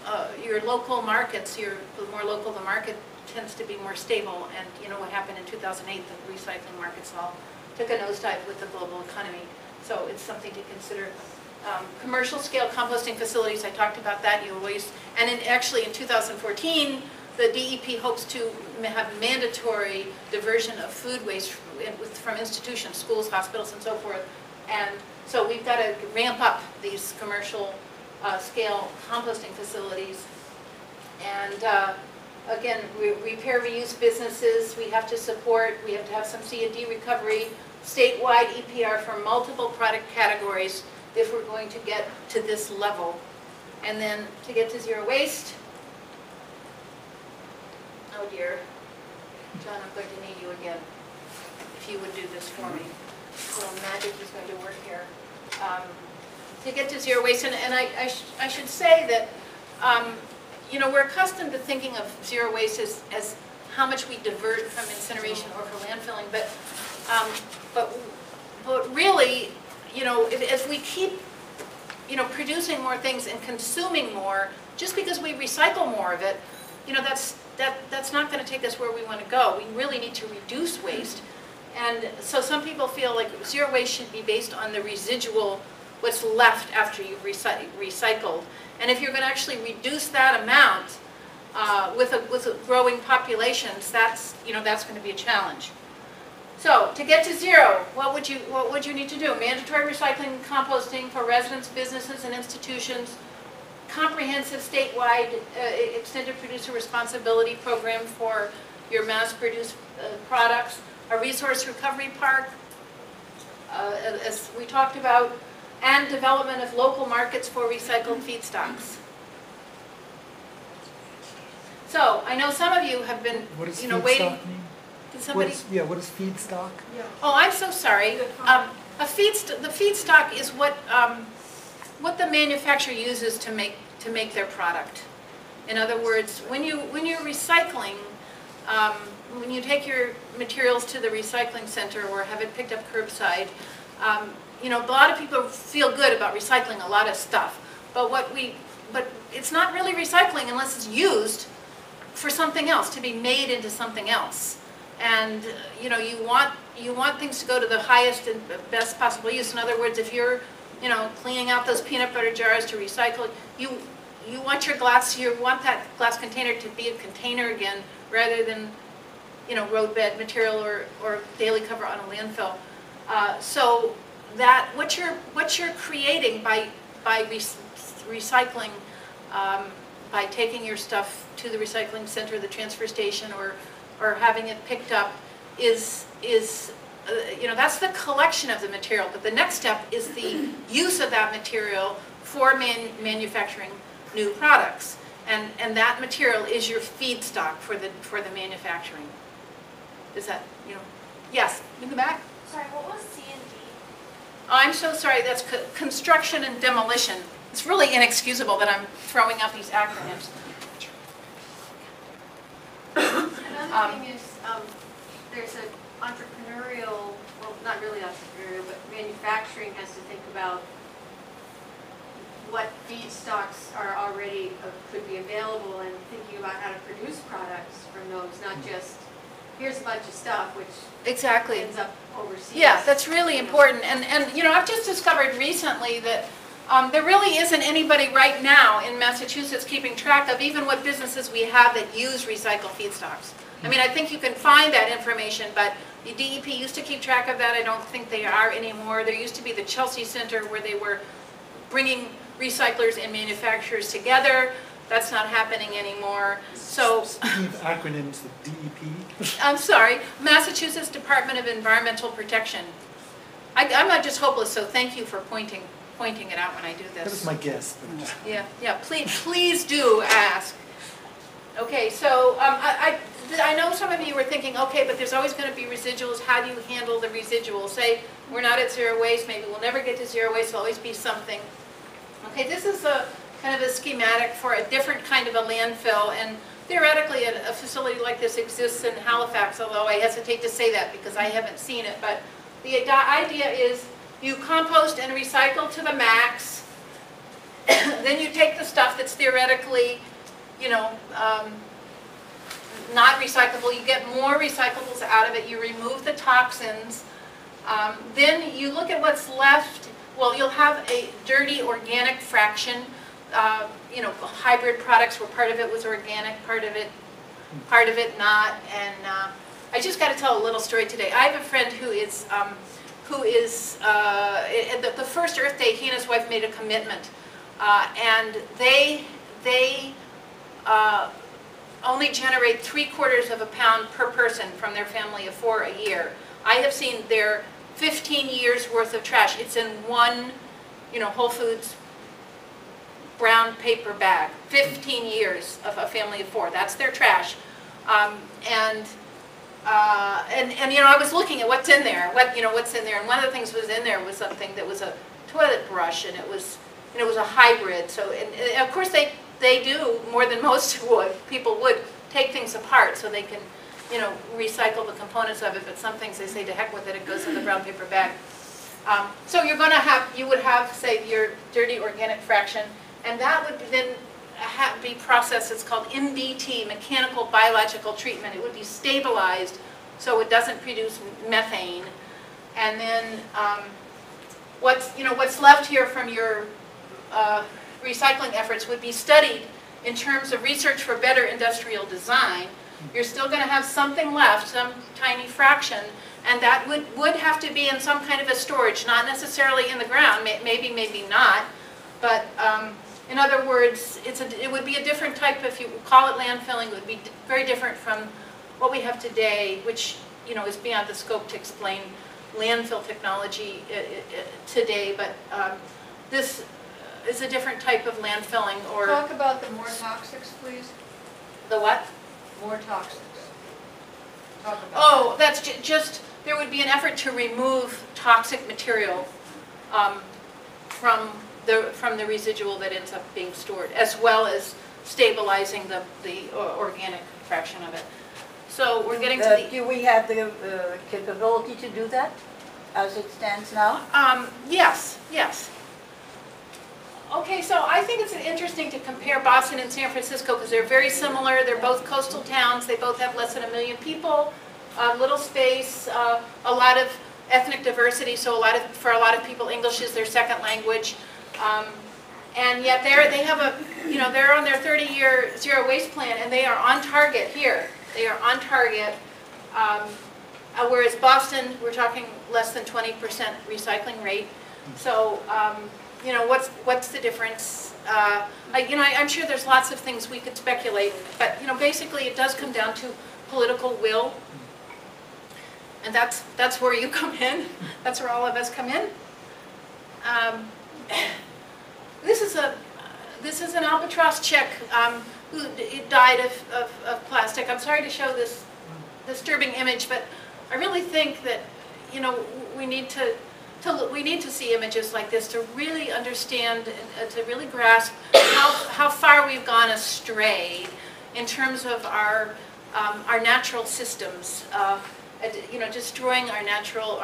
your local markets. The more local the market tends to be more stable. And you know what happened in 2008? The recycling markets all took a nosedive with the global economy. So it's something to consider. Commercial scale composting facilities, I talked about that. Actually in 2014, the DEP hopes to have mandatory diversion of food waste from institutions, schools, hospitals, and so forth. And so we've got to ramp up these commercial scale composting facilities. And again, repair, reuse businesses, we have to support. We have to have some C&D recovery, statewide EPR for multiple product categories if we're going to get to this level. And then to get to zero waste, oh dear, John, I'm going to need you again, if you would do this for me. So magic is going to work here. To get to zero waste, and I should say that, we're accustomed to thinking of zero waste as how much we divert from incineration or for landfilling, but really, as we keep, producing more things and consuming more, just because we recycle more of it, that's not going to take us where we want to go. We really need to reduce waste. And so some people feel like zero waste should be based on the residual, what's left after you've recycled. And if you're going to actually reduce that amount with a growing populations, that's going to be a challenge. So to get to zero, what would you need to do? Mandatory recycling and composting for residents, businesses, and institutions. Comprehensive statewide extended producer responsibility program for your mass-produced products. A resource recovery park, as we talked about, and development of local markets for recycled feedstocks. So I know some of you have been, What does waiting. feedstock mean? Did somebody? What is feedstock? Oh, I'm so sorry. The feedstock is what the manufacturer uses to make their product. In other words, when you're recycling, when you take your materials to the recycling center or have it picked up curbside, a lot of people feel good about recycling a lot of stuff, but it's not really recycling unless it's used for something else, to be made into something else. And you want things to go to the highest and best possible use. In other words, if you're cleaning out those peanut butter jars to recycle, you want your glass, you want that glass container to be a container again, rather than roadbed material or daily cover on a landfill. So that what you're creating by recycling, by taking your stuff to the recycling center, the transfer station, or having it picked up, is that's the collection of the material. But the next step is the use of that material for manufacturing new products, and that material is your feedstock for the manufacturing. Is that Yes, in the back. Sorry, what was C&D? Oh, I'm so sorry. That's construction and demolition. It's really inexcusable that I'm throwing out these acronyms. Another thing is, there's an entrepreneurial, well, not really entrepreneurial, but manufacturing has to think about what feedstocks are already could be available, and thinking about how to produce products from those, not just here's a bunch of stuff which Exactly. ends up overseas. Yeah, that's really important. And I've just discovered recently that there really isn't anybody right now in Massachusetts keeping track of even what businesses we have that use recycled feedstocks. I mean, I think you can find that information, but the DEP used to keep track of that. I don't think they are anymore. There used to be the Chelsea Center where they were bringing recyclers and manufacturers together. That's not happening anymore. So, Speaking of acronyms, the DEP. I'm sorry, Massachusetts Department of Environmental Protection. I'm not just hopeless, so thank you for pointing it out when I do this. That was my guess. But Yeah, please do ask. Okay, so I know some of you were thinking, okay, but there's always going to be residuals. How do you handle the residuals? Say we're not at zero waste, maybe we'll never get to zero waste, there'll always be something. Okay, this is a kind of a schematic for a different kind of a landfill, and theoretically a facility like this exists in Halifax, although I hesitate to say that because I haven't seen it, but The idea is you compost and recycle to the max. Then you take the stuff that's theoretically, you know, not recyclable. You get more recyclables out of it. You remove the toxins. Then you look at what's left. Well, you'll have a dirty organic fraction. You know, hybrid products where part of it was organic, part of it not. And I just got to tell a little story today. I have a friend who is the first Earth Day, he and his wife made a commitment, and they only generate 3/4 of a pound per person from their family of 4 a year. I have seen their 15 years worth of trash. It's in one, you know, Whole Foods brown paper bag. 15 years of a family of 4. That's their trash. And you know, I was looking at what's in there, what's in there, and one of the things was in there was something that was a toilet brush, and it was a hybrid. So, and of course they do more than most people would take things apart so they can, you know, recycle the components of it. But some things they say to heck with it, it goes in the brown paper bag. So you would have, say, your dirty organic fraction, and that would then be processed. It's called MBT, mechanical biological treatment. It would be stabilized so it doesn't produce methane. And then what's left here from your recycling efforts would be studied in terms of research for better industrial design. You're still going to have something left, some tiny fraction, and that would have to be in some kind of a storage, not necessarily in the ground, maybe not, but in other words, it would be a different type. If you call it landfilling, it would be very different from what we have today, which, you know, is beyond the scope to explain landfill technology today. But this is a different type of landfilling. Or Talk about the more toxics, please. the what? More toxics. Talk about Oh, that's just there would be an effort to remove toxic material from the residual that ends up being stored, as well as stabilizing the organic fraction of it. So we're getting to the... Do we have the capability to do that as it stands now? Yes. Okay, so I think it's interesting to compare Boston and San Francisco because they're very similar. They're both coastal towns. They both have less than 1 million people, little space, a lot of ethnic diversity. So for a lot of people, English is their second language. And yet they're on their 30-year zero waste plan, and they are on target here. They are on target. Whereas Boston, we're talking less than 20% recycling rate. So, you know, what's the difference? I'm sure there's lots of things we could speculate, but you know, basically it does come down to political will, and that's where you come in. That's where all of us come in. This is an albatross chick who died of plastic. I'm sorry to show this disturbing image, but I really think that, you know, we need to see images like this to really understand, to really grasp how far we've gone astray in terms of our natural systems. You know, destroying our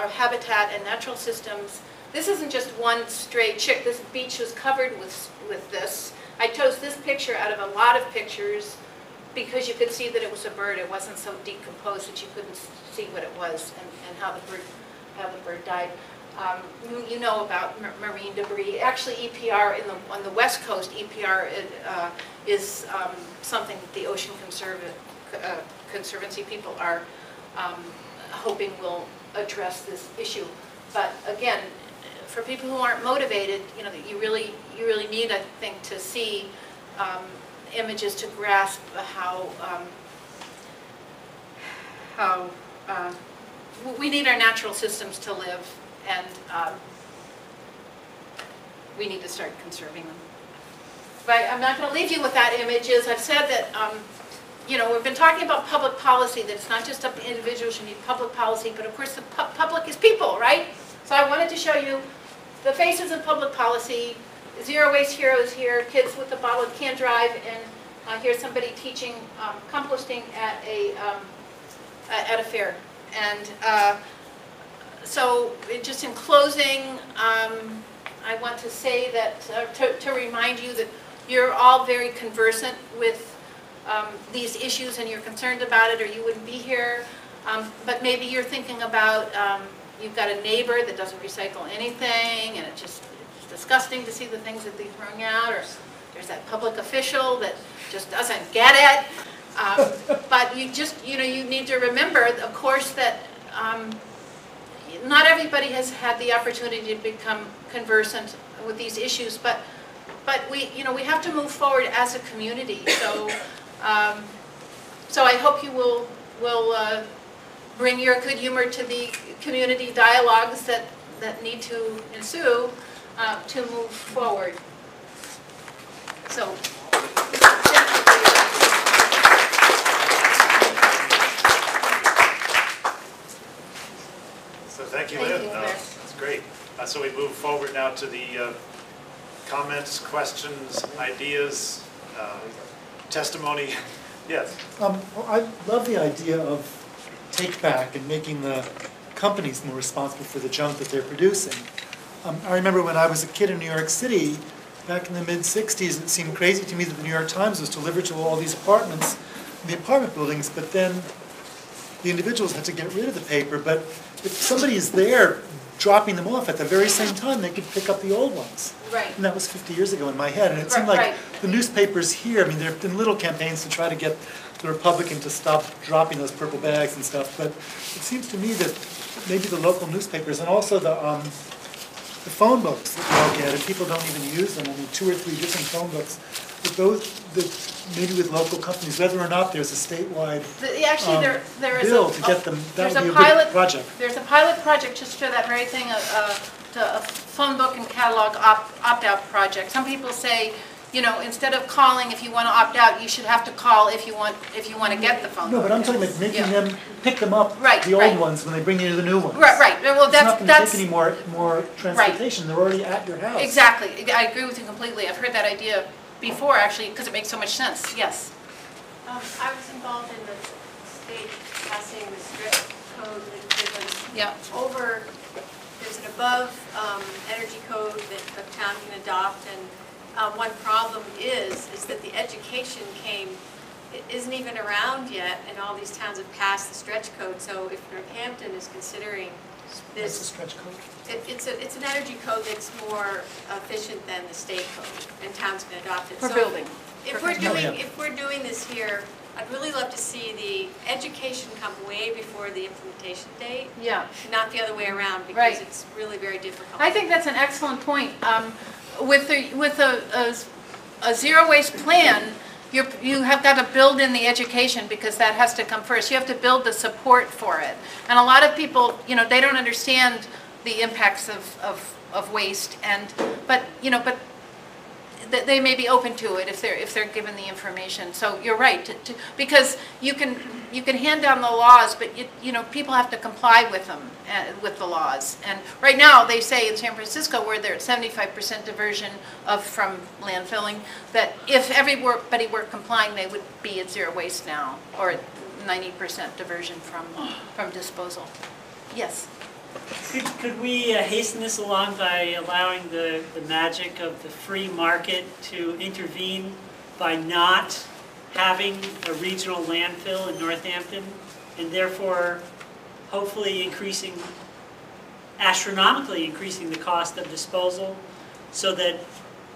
habitat and natural systems. This isn't just one stray chick. This beach was covered with this. I chose this picture out of a lot of pictures because you could see that it was a bird. It wasn't so decomposed that you couldn't see what it was and how the bird died. You know about marine debris. Actually, EPR on the West Coast, EPR is something that the Ocean Conservancy people are hoping will address this issue. But again, for people who aren't motivated, you know, you really need, I think, to see images to grasp how we need our natural systems to live, and we need to start conserving them. But I'm not going to leave you with that image. As I've said that, you know, we've been talking about public policy, that it's not just up to individuals, you need public policy, but of course the public is people, right? So I wanted to show you the faces of public policy. Zero waste heroes here, kids with the bottle and can drive, and here's somebody teaching composting at a fair. And So just in closing, I want to say that, to remind you that you're all very conversant with these issues and you're concerned about it or you wouldn't be here. But maybe you're thinking about, you've got a neighbor that doesn't recycle anything and it's disgusting to see the things that they're throwing out, or there's that public official that just doesn't get it. But you need to remember, of course, that not everybody has had the opportunity to become conversant with these issues, but we have to move forward as a community. So I hope you will bring your good humor to the community dialogues that need to ensue to move forward. So. So thank you, Thank Lynn. you, Claire. That's great. So we move forward now to the comments, questions, ideas, testimony. Yes. Well, I love the idea of take back and making the companies more responsible for the junk that they're producing. I remember when I was a kid in New York City, back in the mid-'60s, it seemed crazy to me that the New York Times was delivered to all these apartments, the apartment buildings, but then the individuals had to get rid of the paper. But if somebody is there dropping them off at the very same time, they could pick up the old ones. Right. And that was 50 years ago in my head. And it seemed like Right. the newspapers here, I mean, there have been little campaigns to try to get the Republican to stop dropping those purple bags and stuff. But it seems to me that maybe the local newspapers and also the phone books that we all get, and people don't even use them, I mean, 2 or 3 different phone books, that maybe with local companies, whether or not there's a statewide Actually, there is bill to get them, that there's would be a a pilot good project. There's a pilot project just for that very thing, a phone book and catalog opt-out project. Some people say, instead of calling if you want to opt out, you should have to call if you want to get the phone book. No, but I'm talking about making Yeah. them pick them up, Right, the old right. ones, when they bring you the new ones. Right. Well, It's not going to that's take any more transportation. They're already at your house. exactly. I agree with you completely. I've heard that idea before, actually, because it makes so much sense. Yes. I was involved in the state passing the stretch code that gives Yeah. there's an above energy code that a town can adopt, and one problem is that the education isn't even around yet, and all these towns have passed the stretch code. So if Northampton is considering What's the this, stretch code? it's an energy code that's more efficient than the state code, and towns can adopt it. For So building. If we're doing this here, I'd really love to see the education come way before the implementation date, Yeah. not the other way around, because Right. it's really very difficult. I think that's an excellent point. With a zero waste plan, you have got to build in the education, because that has to come first. You have to build the support for it. And a lot of people, they don't understand the impacts of waste, but they may be open to it if they're given the information. So you're right, because you can hand down the laws, but people have to comply with them, with the laws. And right now they say in San Francisco, where they're at 75% diversion from landfilling, that if everybody were complying, they would be at zero waste now, or at 90% diversion from disposal. Yes. Could we hasten this along by allowing the magic of the free market to intervene by not having a regional landfill in Northampton, and therefore hopefully astronomically increasing the cost of disposal, so that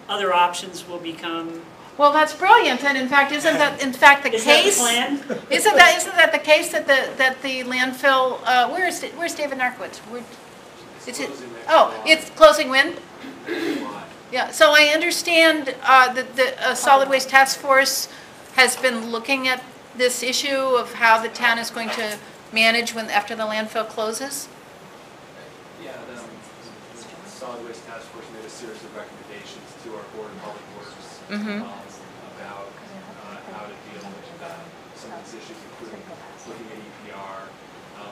other options will become... Well, that's brilliant, and in fact, isn't that the case? Is that the plan? Isn't that the case that the landfill? Where's David Narkowitz? It's closing when? Yeah. So I understand that the solid waste task force has been looking at this issue of how the town is going to manage after the landfill closes. Yeah, the solid waste task force made a series of recommendations to our board of public works. About how to deal with some of these issues, including looking at EPR,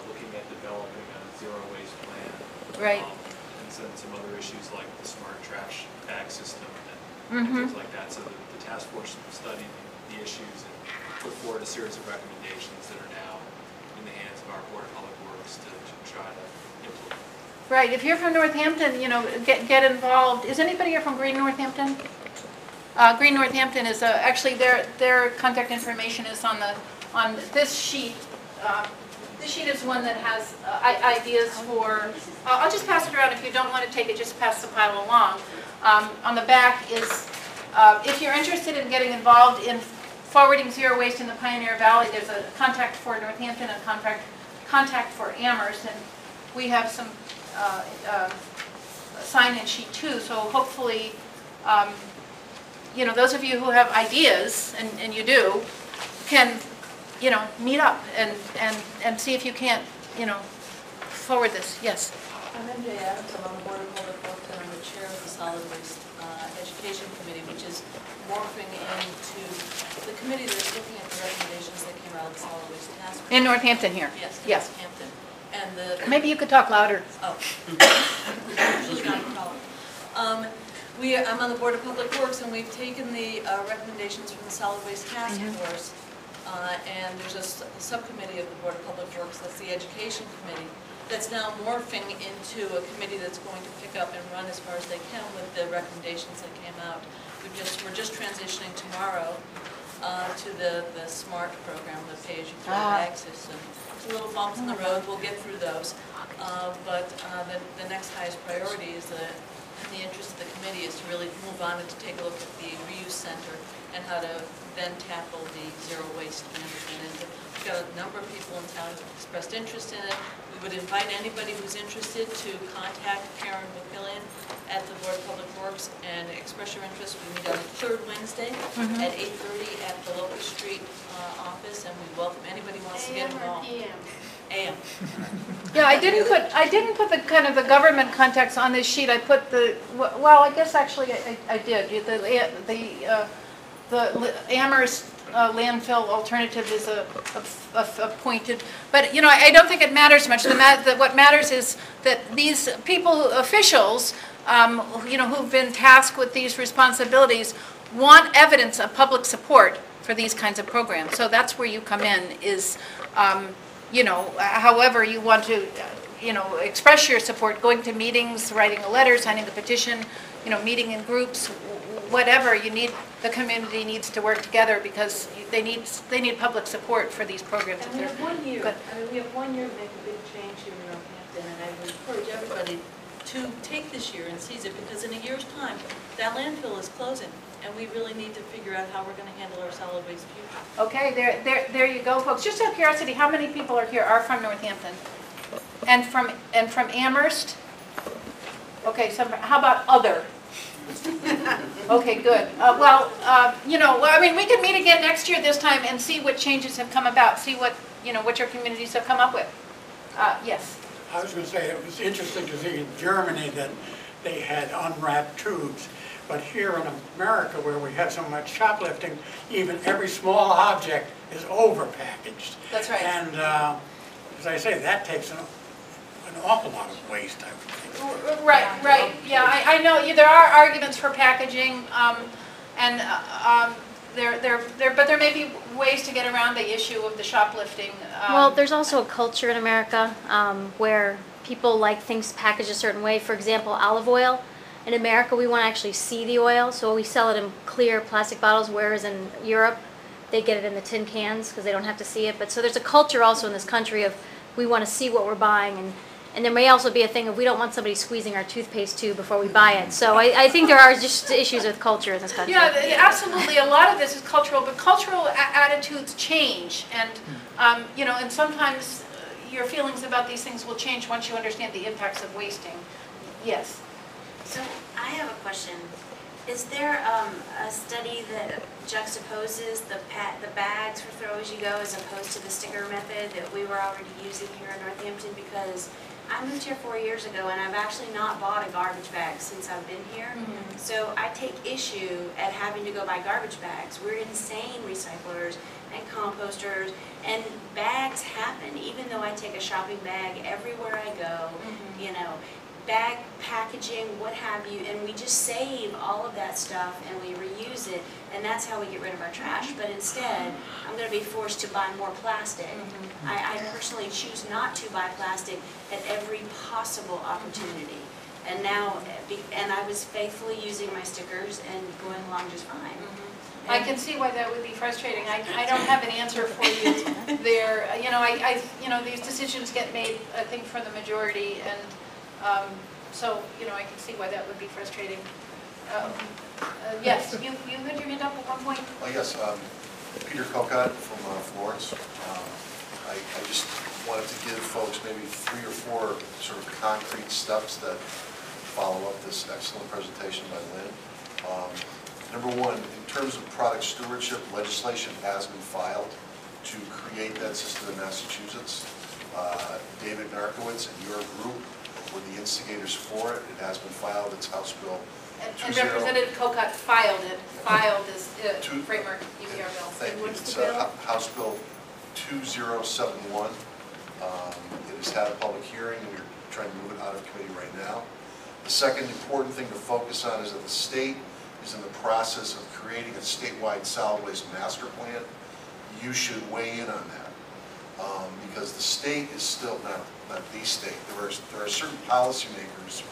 looking at developing a zero waste plan, Right. and some other issues like the smart trash bag system and things like that. So the task force studied the issues and put forward a series of recommendations that are now in in the hands of our Board of Public Works to try to implement. Right, if you're from Northampton, you know, get involved. Is anybody here from Green Northampton? Green Northampton is, actually their contact information is on this sheet. This sheet is one that has ideas for, I'll just pass it around. If you don't want to take it, just pass the pile along. On the back is, if you're interested in getting involved in forwarding zero waste in the Pioneer Valley, there's a contact for Northampton and contact for Amherst, and we have some sign-in sheet too. So hopefully, you know, those of you who have ideas, and you do, can, you know, meet up and see if you can't, you know, forward this. Yes. I'm MJ Adams. I'm on the Board of Public Works, and I'm the chair of the Solid Waste Education Committee, which is morphing into the committee that is looking at the recommendations that came out of the Solid Waste Task Force. In Northampton here. Yes, in Yes. Northampton. And the Maybe you could talk louder. Oh, usually not a problem. I'm on the Board of Public Works, and we've taken the recommendations from the Solid Waste Task Force, and there's a subcommittee of the Board of Public Works, that's the Education Committee, that's now morphing into a committee that's going to pick up and run as far as they can with the recommendations that came out. We're just transitioning tomorrow to the SMART program, the pay-as-you-throw bag system. There's little bumps in the road, we'll get through those, but the next highest priority is in the interest of the committee is to really move on and to take a look at the reuse center and how to then tackle the zero waste management. And we've got a number of people in town who've expressed interest in it. We would invite anybody who's interested to contact Karen McMillan at the Board of Public Works and express your interest. We meet on the third Wednesday at 8:30 at the Locust Street office, and we welcome anybody who wants to get involved. AM. Yeah, I didn't put the kind of the government context on this sheet. I put the, well, I guess actually I did. The Amherst landfill alternative is a pointed, but you know, I don't think it matters much. What matters is that these people, officials, you know, who've been tasked with these responsibilities, want evidence of public support for these kinds of programs. So that's where you come in. Is you know, however you want to, you know, express your support, going to meetings, writing a letter, signing a petition, you know, meeting in groups, whatever you need. The community needs to work together because they need public support for these programs. And we have 1 year. I mean, we have 1 year to make a big change here in Northampton, and I would encourage everybody to take this year and seize it, because in a year's time, that landfill is closing, and we really need to figure out how we're going to handle our solid waste future. Okay, there you go, folks. Just out of curiosity, how many people are here are from Northampton? And from Amherst? Okay, so how about other? Okay, good. You know, I mean, we could meet again next year this time and see what changes have come about, see what, you know, what your communities have come up with. Yes. I was going to say, it was interesting to see in Germany that they had unwrapped tubes. But here in America, where we have so much shoplifting, even every small object is overpackaged. That's right. And as I say, that takes an awful lot of waste, I would think. Right. Yeah, I know there are arguments for packaging, but there may be ways to get around the issue of the shoplifting. Well, there's also a culture in America where people like things packaged a certain way. For example, olive oil. In America, we want to actually see the oil, so we sell it in clear plastic bottles, whereas in Europe, they get it in the tin cans because they don't have to see it. But so there's a culture also in this country of we want to see what we're buying, and there may also be a thing of we don't want somebody squeezing our toothpaste tube before we buy it. So I think there are just issues with culture in this country. Yeah, absolutely. A lot of this is cultural, but cultural attitudes change, and you know, and sometimes your feelings about these things will change once you understand the impacts of wasting. Yes. So I have a question. Is there a study that juxtaposes the bags for throw as you go as opposed to the sticker method that we were already using here in Northampton? Because I moved here 4 years ago and I've actually not bought a garbage bag since I've been here. Mm-hmm. So I take issue at having to go buy garbage bags. We're insane recyclers and composters, and bags happen. Even though I take a shopping bag everywhere I go, you know, bag packaging, what have you, and we just save all of that stuff and we reuse it, and that's how we get rid of our trash. But instead, I'm going to be forced to buy more plastic. I personally choose not to buy plastic at every possible opportunity. And now, and I was faithfully using my stickers and going along just fine. I can see why that would be frustrating. I don't have an answer for you there. You know, these decisions get made, I think, for the majority, and so, you know, I can see why that would be frustrating. Yes, you had your hand up at one point? Yes, Peter Kokot from Florence. I just wanted to give folks maybe 3 or 4 sort of concrete steps that follow up this excellent presentation by Lynn. Number 1, in terms of product stewardship, legislation has been filed to create that system in Massachusetts. David Narkowitz and your group were the instigators for it. It has been filed. It's House Bill 20. And Representative Kokot filed as framework EPR bill. Thank you. It's House Bill 2071. It has had a public hearing, and we're trying to move it out of committee right now. The second important thing to focus on is that the state is in the process of creating a statewide solid waste master plan. You should weigh in on that because the state is still not the state. There are certain policymakers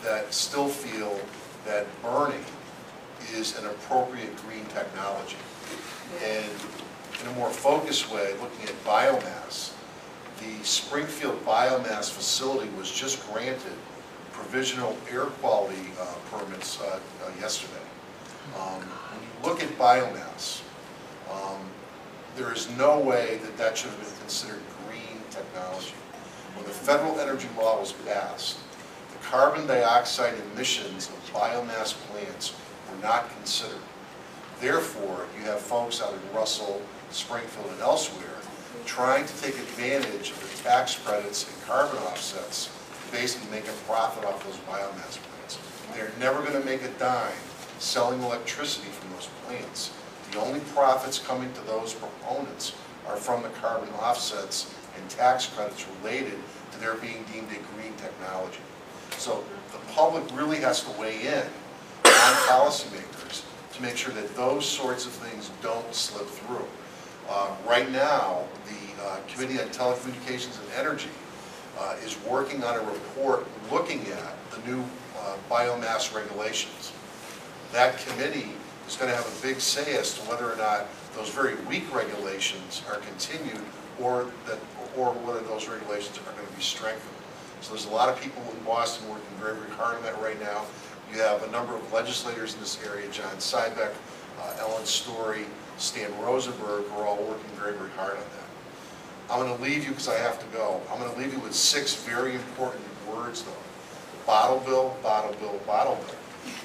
that still feel that burning is an appropriate green technology. And in a more focused way, looking at biomass, the Springfield biomass facility was just granted provisional air quality permits yesterday. When you look at biomass, there is no way that that should have been considered green technology. When the federal energy law was passed, the carbon dioxide emissions of biomass plants were not considered. Therefore, you have folks out in Russell, Springfield, and elsewhere trying to take advantage of the tax credits and carbon offsets to basically make a profit off those biomass plants. They're never going to make a dime selling electricity from those plants. The only profits coming to those proponents are from the carbon offsets and tax credits related to their being deemed a green technology. So the public really has to weigh in on policymakers to make sure that those sorts of things don't slip through. Right now, the Committee on Telecommunications and Energy is working on a report looking at the new biomass regulations. That committee is going to have a big say as to whether or not those very weak regulations are continued or whether those regulations are going to be strengthened. So there's a lot of people in Boston working very, very hard on that right now. You have a number of legislators in this area, John Sybeck, Ellen Story, Stan Rosenberg, who are all working very, very hard on that. I'm going to leave you, because I have to go, I'm going to leave you with 6 very important words though. Bottle bill, bottle bill, bottle bill.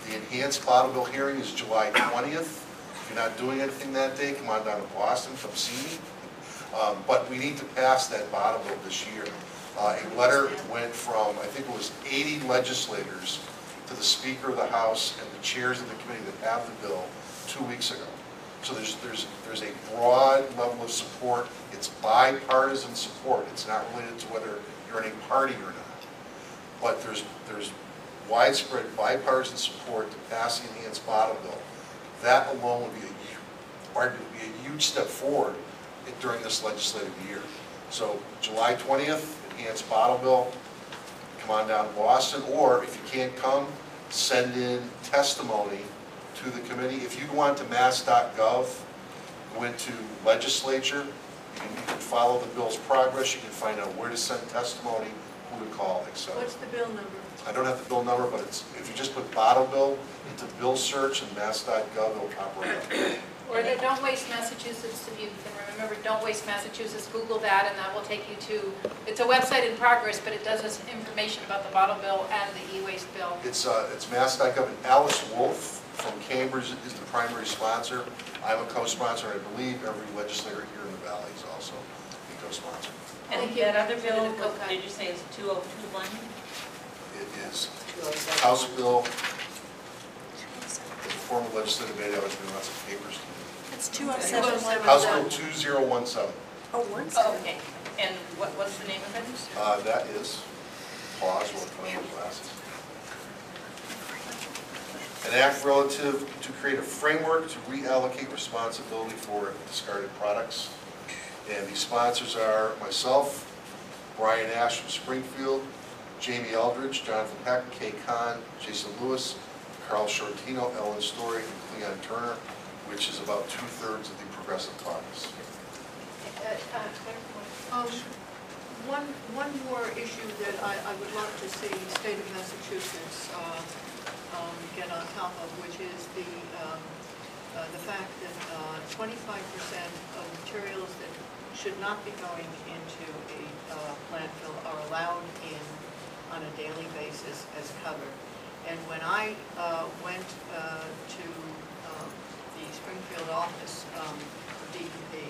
The enhanced bottle bill hearing is July 20th. If you're not doing anything that day, come on down to Boston, come see me. But we need to pass that bottle bill this year. A letter went from, I think it was 80 legislators to the Speaker of the House and the chairs of the committee that have the bill 2 weeks ago. So there's a broad level of support. It's bipartisan support. It's not related to whether you're in a party or not. But there's widespread bipartisan support to pass the enhanced bottle bill. That alone would be a huge step forward during this legislative year. So July 20th, enhanced bottle bill, come on down to Boston, or if you can't come, send in testimony to the committee. If you go on to mass.gov, go into legislature, you can follow the bill's progress, you can find out where to send testimony, who to call, etc. What's the bill number? I don't have the bill number, but it's, if you just put bottle bill into bill search and mass.gov, it'll pop right up. Or the Don't Waste Massachusetts, if you can remember, Don't Waste Massachusetts, Google that, and that will take you to, it's a website in progress, but it does us information about the bottle bill and the e-waste bill. It's mass.gov, and Alice Wolf from Cambridge is the primary sponsor. I'm a co-sponsor, and I believe every legislator here in the Valley is also a co-sponsor. And that other bill, did you say is 2021? It is House Bill, it's a former legislative debate, I was doing lots of papers. It's 207. House Bill 2017. Oh, one Oh, okay. And what's the name of it? That is pause while I put on my glasses. An act relative to create a framework to reallocate responsibility for discarded products. And the sponsors are myself, Brian Ash from Springfield, Jamie Eldridge, Jonathan Peck, Kay Kahn, Jason Lewis, Carl Shortino, Ellen Story, and Cleon Turner, which is about 2/3 of the Progressive Caucus. One more issue that I would love to see the state of Massachusetts get on top of, which is the fact that 25% of materials that should not be going into a landfill are allowed in on a daily basis as covered. And when I went to the Springfield office of DEP,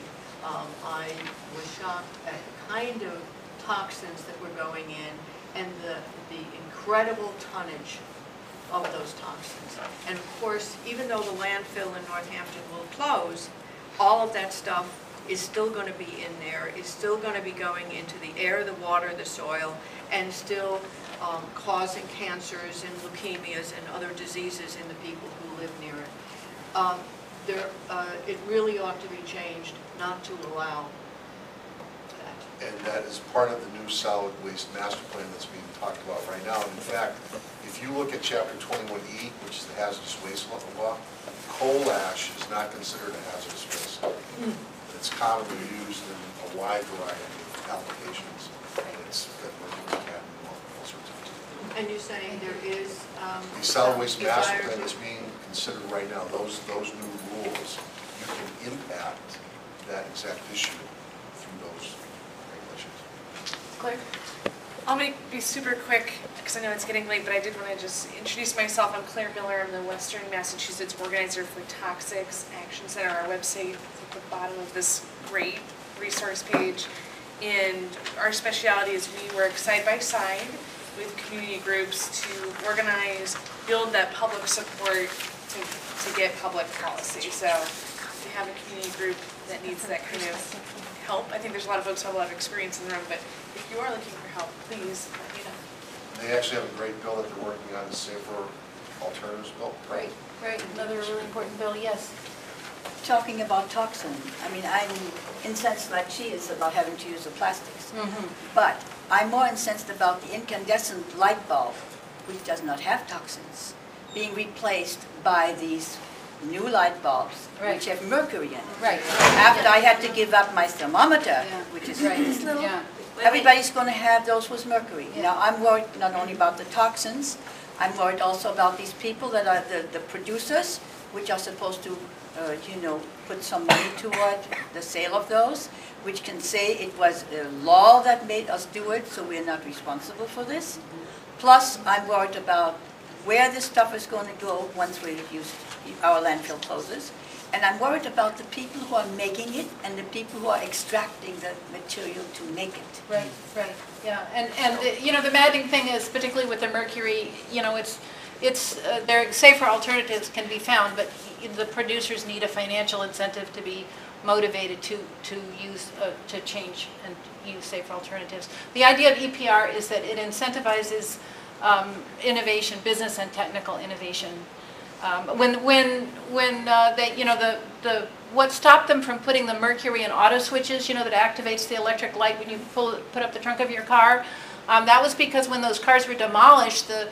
I was shocked at the kind of toxins that were going in and the incredible tonnage of those toxins. And of course, even though the landfill in Northampton will close, all of that stuff is still going to be in there, is still going to be going into the air, the water, the soil, and still causing cancers and leukemias and other diseases in the people who live near it. It really ought to be changed not to allow that. And that is part of the new solid waste master plan that's being talked about right now. And in fact, if you look at Chapter 21E, which is the hazardous waste law, coal ash is not considered a hazardous waste. It's commonly used in a wide variety of applications. It's got all sorts of things. And you're saying there is the solid waste master plan is being considered right now. Those new rules, you can impact that exact issue through those regulations. Claire? I'll be super quick because I know it's getting late, but I did want to just introduce myself. I'm Claire Miller. I'm the Western Massachusetts organizer for Toxics Action Center. Our website is at the bottom of this great resource page. And our specialty is we work side by side with community groups to organize, build that public support to get public policy. So if you have a community group that needs that kind of help, I think there's a lot of folks who have a lot of experience in the room, but if you are looking for help, please let me know. They actually have a great bill that they're working on, the Safer Alternatives Bill. Great, another really important bill, yes. Talking about toxin, I mean, I'm incensed like she is about having to use the plastics. But I'm more incensed about the incandescent light bulb, which does not have toxins, being replaced by these new light bulbs, which have mercury in it. After I had to give up my thermometer, which is this little, everybody's going to have those with mercury. Now, I'm worried not only about the toxins, I'm worried also about these people that are the producers, which are supposed to put some money toward the sale of those, which can say it was a law that made us do it, so we're not responsible for this. Plus, I'm worried about where this stuff is going to go once our landfill closes. And I'm worried about the people who are making it and the people who are extracting the material to make it. Right, yeah. And the maddening thing is, particularly with the mercury, there safer alternatives can be found, but the producers need a financial incentive to be motivated to change and use safer alternatives. The idea of EPR is that it incentivizes innovation, business and technical innovation. What stopped them from putting the mercury in auto switches, that activates the electric light when you put up the trunk of your car, that was because when those cars were demolished, the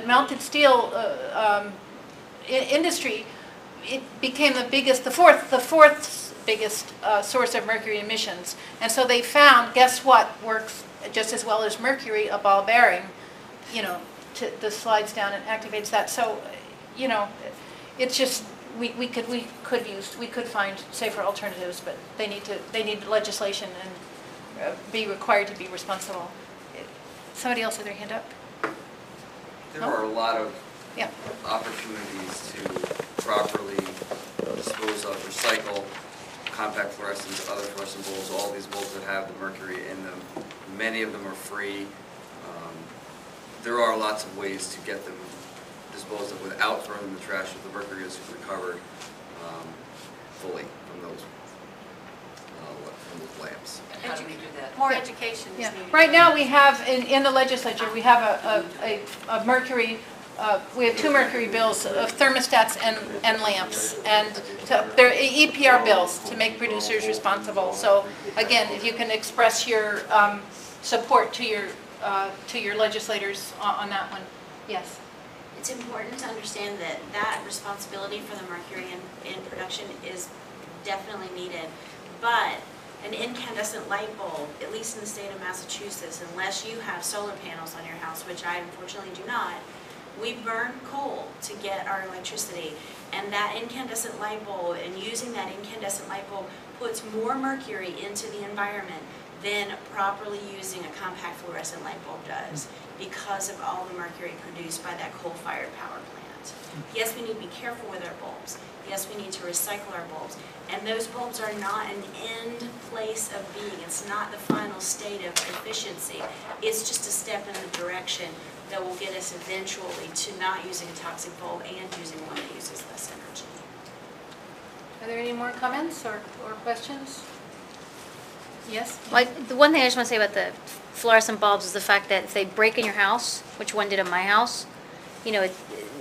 melted steel industry, it became the fourth biggest source of mercury emissions. And so they found, guess what works just as well as mercury, a ball bearing, that slides down and activates that. So, it's just we could find safer alternatives, but they need legislation and be required to be responsible. Somebody else had their hand up? There are a lot of opportunities to properly dispose of, recycle compact fluorescents, other fluorescent bulbs, all these bulbs that have the mercury in them. Many of them are free. There are lots of ways to get them disposed of without throwing them in the trash if the mercury is recovered fully from those lamps. How do we do that? More education is Yeah. needed. Right now, we have, in the legislature, we have a mercury, we have 2 mercury bills of thermostats and lamps. And they're EPR bills to make producers responsible. So again, if you can express your support to your legislators on that one. Yes. It's important to understand that that responsibility for the mercury in production is definitely needed. But an incandescent light bulb, at least in the state of Massachusetts, unless you have solar panels on your house, which I unfortunately do not, we burn coal to get our electricity. And that incandescent light bulb, and using that incandescent light bulb, puts more mercury into the environment than properly using a compact fluorescent light bulb does, because of all the mercury produced by that coal-fired power plant. Yes, we need to be careful with our bulbs. Yes, we need to recycle our bulbs. And those bulbs are not an end place of being. It's not the final state of efficiency. It's just a step in the direction that will get us eventually to not using a toxic bulb and using one that uses less energy. Are there any more comments or questions? Yes? The one thing I just want to say about the fluorescent bulbs is the fact that if they break in your house, which one did in my house, you know,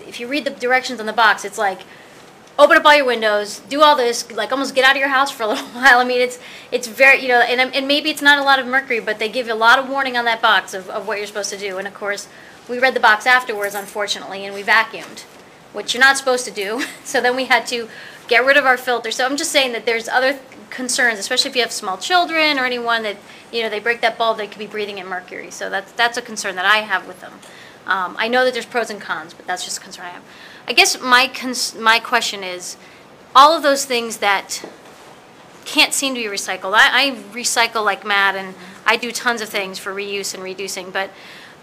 if you read the directions on the box, it's like, open up all your windows, do all this, like almost get out of your house for a little while. I mean, it's very, you know, and maybe it's not a lot of mercury, but they give you a lot of warning on that box of what you're supposed to do. And of course, we read the box afterwards, unfortunately, and we vacuumed, which you're not supposed to do. So then we had to get rid of our filter. So I'm just saying that there's other concerns, especially if you have small children or anyone that, you know, they break that bulb, they could be breathing in mercury. So that's a concern that I have with them. I know that there's pros and cons, but that's just a concern I have. I guess my question is, all of those things that can't seem to be recycled. I recycle like mad, and I do tons of things for reuse and reducing, but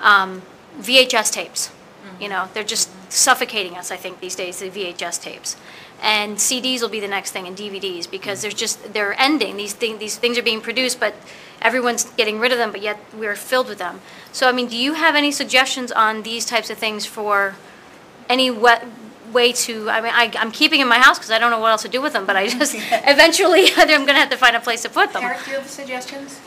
VHS tapes, you know, they're just suffocating us, I think, these days, the VHS tapes. And CDs will be the next thing, and DVDs, because they're ending. These things are being produced, but everyone's getting rid of them, but yet we're filled with them. So, I mean, do you have any suggestions on these types of things for any way to, I mean, I'm keeping in my house because I don't know what else to do with them, but I just, eventually, I'm going to have to find a place to put them. Eric, do you have suggestions?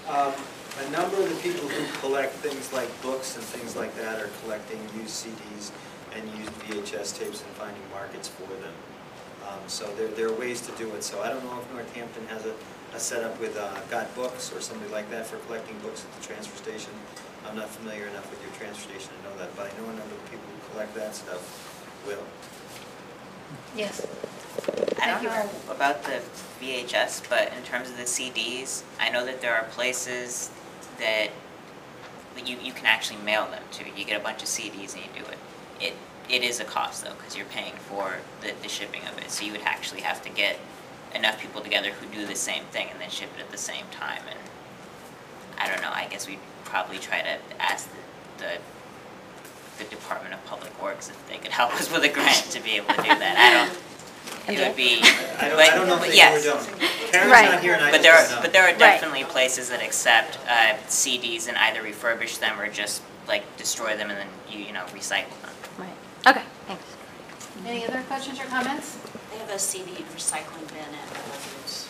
A number of the people who collect things like books and things like that are collecting used CDs and used VHS tapes and finding markets for them. So there are ways to do it. So I don't know if Northampton has a setup with Got Books or somebody like that for collecting books at the transfer station. I'm not familiar enough with your transfer station to know that, but I know a number of people who collect that stuff will. Yes. I don't know about the VHS, but in terms of the CDs, I know that there are places that you can actually mail them to. You get a bunch of CDs and you do it. It is a cost, though, because you're paying for the shipping of it. So you would actually have to get enough people together who do the same thing and then ship it at the same time. And I don't know, I guess we'd probably try to ask the Department of Public Works if they could help us with a grant to be able to do that. It would be, I don't know if they yes. ever don't. Karen's not here and I But just don't know. but there are definitely places that accept CDs and either refurbish them or just like destroy them and then you know recycle them. Right. Okay, thanks. Any other questions or comments? They have a CD recycling bin at Whole Foods.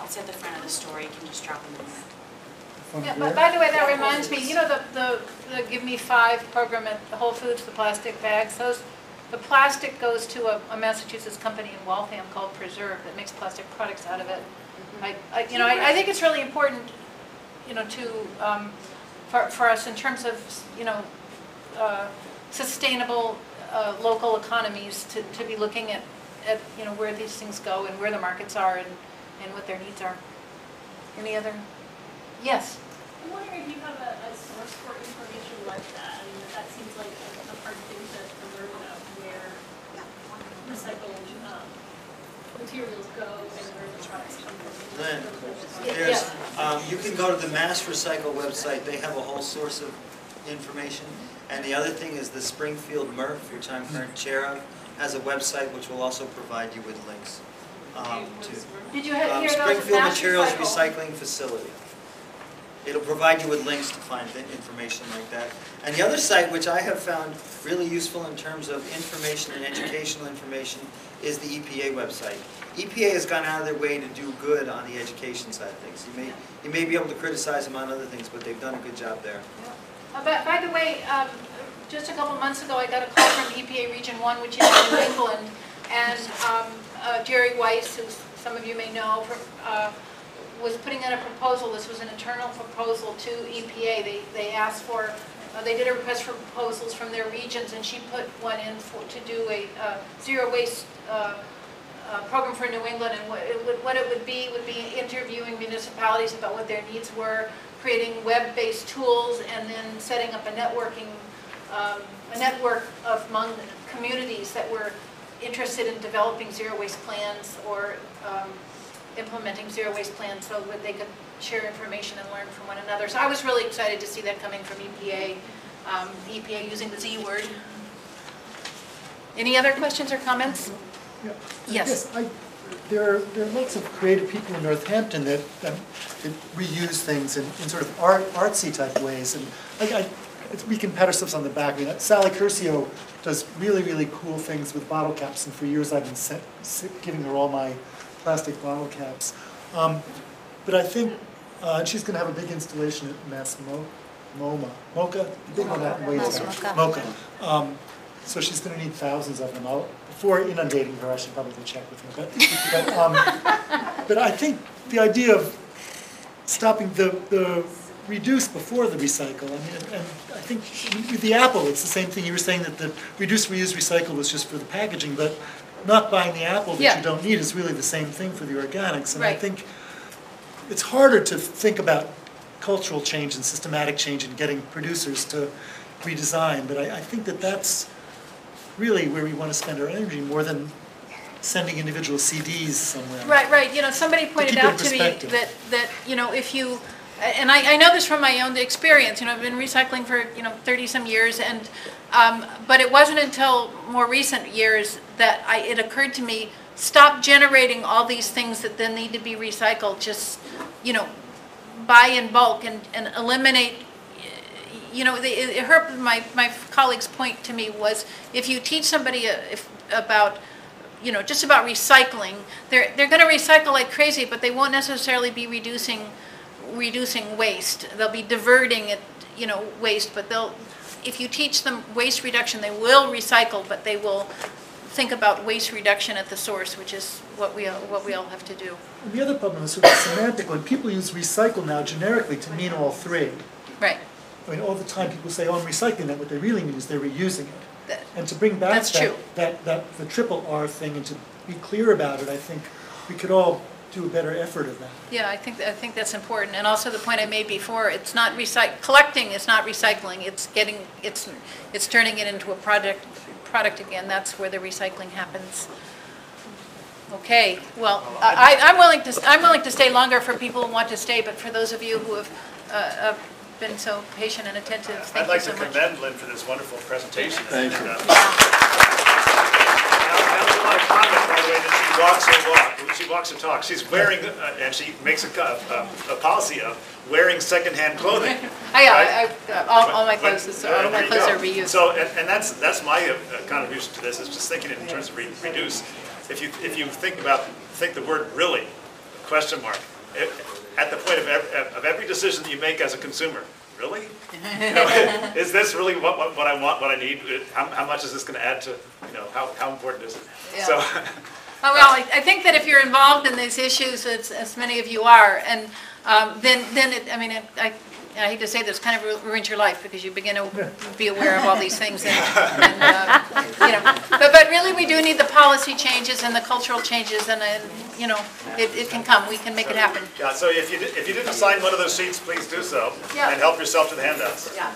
It's at the front of the store, you can just drop them in there. Yeah, but by the way, that reminds me, you know the Give Me 5 program at the Whole Foods, the plastic bags, the plastic goes to a Massachusetts company in Waltham called Preserve that makes plastic products out of it. I think it's really important, you know, for us in terms of, you know, sustainable local economies to be looking at you know where these things go and where the markets are and what their needs are. Any other? Yes. I'm wondering if you have a source for information like that. I mean, that seems like a hard thing to learn about where recycled materials go and where the products come from. Lynn, you can go to the Mass Recycle website. They have a whole source of information. And the other thing is the Springfield MRF, which I'm current chair of, has a website which will also provide you with links to Did you hear those Springfield Mass Materials Recycle? Recycling Facility. It'll provide you with links to find information like that. And the other site, which I have found really useful in terms of information and educational information, is the EPA website. EPA has gone out of their way to do good on the education side of things. You may be able to criticize them on other things, but they've done a good job there. But by the way, just a couple months ago, I got a call from EPA Region 1, which is in New England, and Jerry Weiss, who some of you may know, was putting in a proposal. This was an internal proposal to EPA. They asked for, they did a request for proposals from their regions, and she put one in to do a zero waste program for New England. And what it would be interviewing municipalities about what their needs were, creating web-based tools, and then setting up a network among communities that were interested in developing zero waste plans or implementing zero waste plans so that they could share information and learn from one another. So I was really excited to see that coming from EPA, EPA using the Z word. Any other questions or comments? Yeah. Yes. There are lots of creative people in Northampton that reuse things in sort of artsy type ways, and we can pat ourselves on the back. I mean, Sally Curcio does really, really cool things with bottle caps, and for years I've been giving her all my plastic bottle caps. But I think she's going to have a big installation at MoCA, the big one out in Wadesville. MoCA. So she's going to need thousands of them. Before inundating her, I should probably check with her. But I think the idea of stopping the reduce before the recycle, I mean, and I think with the apple, it's the same thing. You were saying that the reduce, reuse, recycle was just for the packaging, but not buying the apple that you don't need is really the same thing for the organics. And I think it's harder to think about cultural change and systematic change and getting producers to redesign, but I think that that's really where we want to spend our energy more than sending individual CDs somewhere. Right. You know, somebody pointed out to me that you know, if you, and I know this from my own experience. You know, I've been recycling for 30-some years, and but it wasn't until more recent years that it occurred to me, stop generating all these things that then need to be recycled. Just buy in bulk and eliminate. My colleague's point to me was, if you teach somebody about just about recycling, they're going to recycle like crazy, but they won't necessarily be reducing waste. They'll be diverting it, waste, but if you teach them waste reduction, they will recycle, but they will think about waste reduction at the source, which is what we all have to do. And the other problem is sort of semantic. When people use recycle now generically to mean all three. Right. I mean, all the time people say, "Oh, I'm recycling that." What they really mean is they're reusing it. And to bring back the triple R thing and to be clear about it, I think we could all do a better effort of that. Yeah, I think that's important. And also the point I made before, it's not collecting is not recycling. It's turning it into a product again. That's where the recycling happens. Okay. Well, I'm willing to stay longer for people who want to stay, but for those of you who have been so patient and attentive, thank you so much. I'd like to commend Lynn for this wonderful presentation. Thank you. That was a lot of comment, by the way, that she walks her walk. She walks her talk. She's wearing, and she makes a policy of wearing secondhand clothing. All my clothes are reused. So, and that's my contribution to this, is just thinking in terms of reduce. If you think the word really, question mark, at the point of every decision that you make as a consumer, really? Is this really what I want, what I need? How much is this going to add to, how important is it? Yeah. So, well, I think that if you're involved in these issues, as many of you are, and then I hate to say this, kind of ruins your life, because you begin to be aware of all these things, but really we do need the policy changes and the cultural changes, and it can come. We can make it happen. Yeah. So if you didn't sign one of those sheets, please do so, and help yourself to the handouts. Yeah.